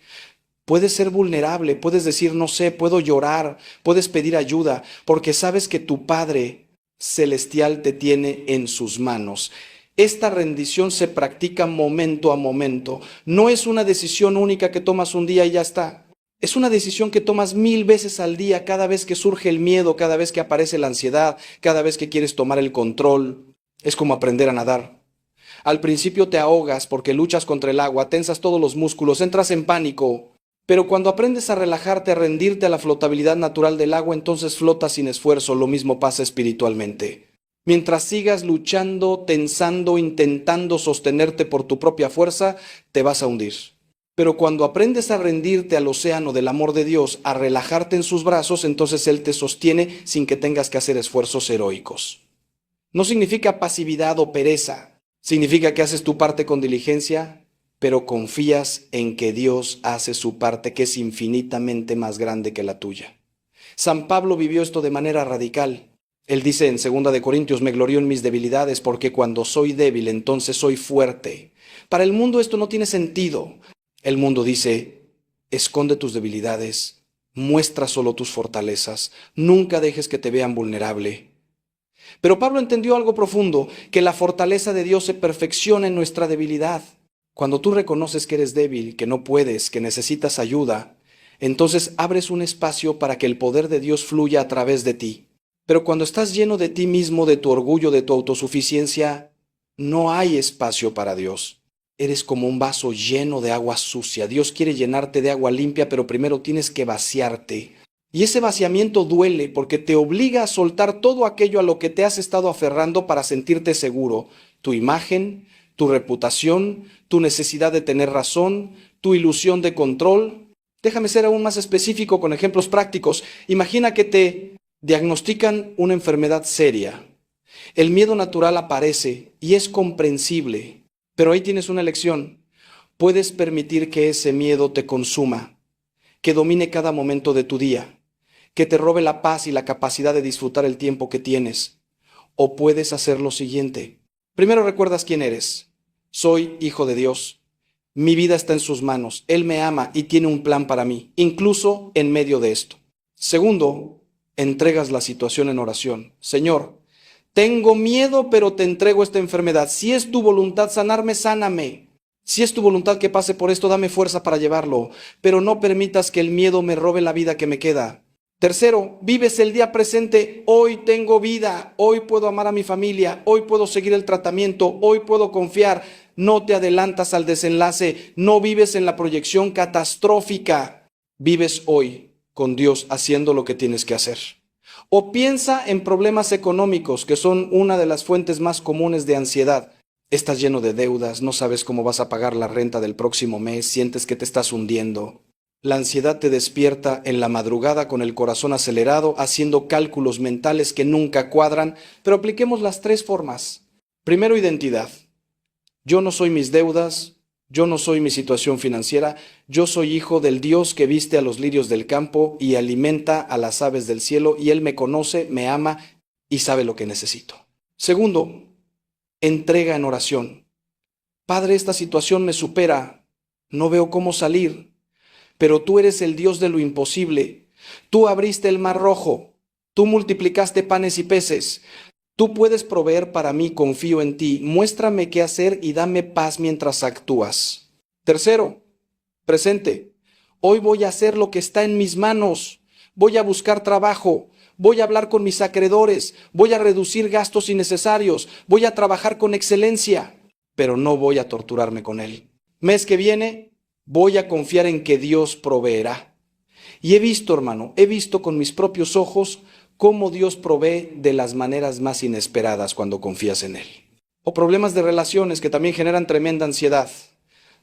Puedes ser vulnerable, puedes decir, no sé, puedo llorar, puedes pedir ayuda, porque sabes que tu Padre celestial te tiene en sus manos. Esta rendición se practica momento a momento. No es una decisión única que tomas un día y ya está. Es una decisión que tomas 1000 veces al día, cada vez que surge el miedo, cada vez que aparece la ansiedad, cada vez que quieres tomar el control. Es como aprender a nadar. Al principio te ahogas porque luchas contra el agua, tensas todos los músculos, entras en pánico. Pero cuando aprendes a relajarte, a rendirte a la flotabilidad natural del agua, entonces flotas sin esfuerzo. Lo mismo pasa espiritualmente. Mientras sigas luchando, tensando, intentando sostenerte por tu propia fuerza, te vas a hundir. Pero cuando aprendes a rendirte al océano del amor de Dios, a relajarte en sus brazos, entonces Él te sostiene sin que tengas que hacer esfuerzos heroicos. No significa pasividad o pereza. Significa que haces tu parte con diligencia, pero confías en que Dios hace su parte, que es infinitamente más grande que la tuya. San Pablo vivió esto de manera radical. Él dice en 2 Corintios, me glorío en mis debilidades, porque cuando soy débil, entonces soy fuerte. Para el mundo esto no tiene sentido. El mundo dice, esconde tus debilidades, muestra solo tus fortalezas, nunca dejes que te vean vulnerable. Pero Pablo entendió algo profundo, que la fortaleza de Dios se perfecciona en nuestra debilidad. Cuando tú reconoces que eres débil, que no puedes, que necesitas ayuda, entonces abres un espacio para que el poder de Dios fluya a través de ti. Pero cuando estás lleno de ti mismo, de tu orgullo, de tu autosuficiencia, no hay espacio para Dios. Eres como un vaso lleno de agua sucia. Dios quiere llenarte de agua limpia, pero primero tienes que vaciarte. Y ese vaciamiento duele porque te obliga a soltar todo aquello a lo que te has estado aferrando para sentirte seguro. Tu imagen, tu reputación, tu necesidad de tener razón, tu ilusión de control. Déjame ser aún más específico con ejemplos prácticos. Imagina que te diagnostican una enfermedad seria. El miedo natural aparece y es comprensible, pero ahí tienes una elección. Puedes permitir que ese miedo te consuma, que domine cada momento de tu día, que te robe la paz y la capacidad de disfrutar el tiempo que tienes. O puedes hacer lo siguiente. Primero recuerdas quién eres. Soy hijo de Dios. Mi vida está en sus manos. Él me ama y tiene un plan para mí, incluso en medio de esto. Segundo, entregas la situación en oración. Señor, tengo miedo, pero te entrego esta enfermedad. Si es tu voluntad sanarme, sáname. Si es tu voluntad que pase por esto, dame fuerza para llevarlo. Pero no permitas que el miedo me robe la vida que me queda. Tercero, vives el día presente. Hoy tengo vida, hoy puedo amar a mi familia, hoy puedo seguir el tratamiento, hoy puedo confiar. No te adelantas al desenlace, no vives en la proyección catastrófica. Vives hoy con Dios haciendo lo que tienes que hacer. O piensa en problemas económicos, que son una de las fuentes más comunes de ansiedad. Estás lleno de deudas, no sabes cómo vas a pagar la renta del próximo mes, sientes que te estás hundiendo. La ansiedad te despierta en la madrugada con el corazón acelerado, haciendo cálculos mentales que nunca cuadran, pero apliquemos las 3 formas. Primero, identidad. Yo no soy mis deudas, yo no soy mi situación financiera, yo soy hijo del Dios que viste a los lirios del campo y alimenta a las aves del cielo, y Él me conoce, me ama y sabe lo que necesito. Segundo, entrega en oración. Padre, esta situación me supera, no veo cómo salir. Pero tú eres el Dios de lo imposible. Tú abriste el mar rojo. Tú multiplicaste panes y peces. Tú puedes proveer para mí, confío en ti. Muéstrame qué hacer y dame paz mientras actúas. Tercero, presente. Hoy voy a hacer lo que está en mis manos. Voy a buscar trabajo. Voy a hablar con mis acreedores. Voy a reducir gastos innecesarios. Voy a trabajar con excelencia. Pero no voy a torturarme con él. Mes que viene, voy a confiar en que Dios proveerá. Y he visto, hermano, he visto con mis propios ojos cómo Dios provee de las maneras más inesperadas cuando confías en Él. O problemas de relaciones que también generan tremenda ansiedad.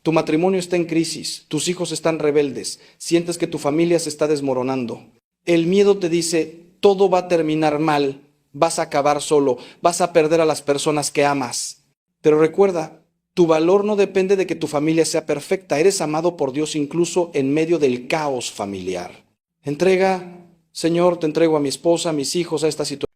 Tu matrimonio está en crisis, tus hijos están rebeldes, sientes que tu familia se está desmoronando. El miedo te dice, todo va a terminar mal, vas a acabar solo, vas a perder a las personas que amas. Pero recuerda, tu valor no depende de que tu familia sea perfecta, eres amado por Dios incluso en medio del caos familiar. Entrega, Señor, te entrego a mi esposa, a mis hijos, a esta situación.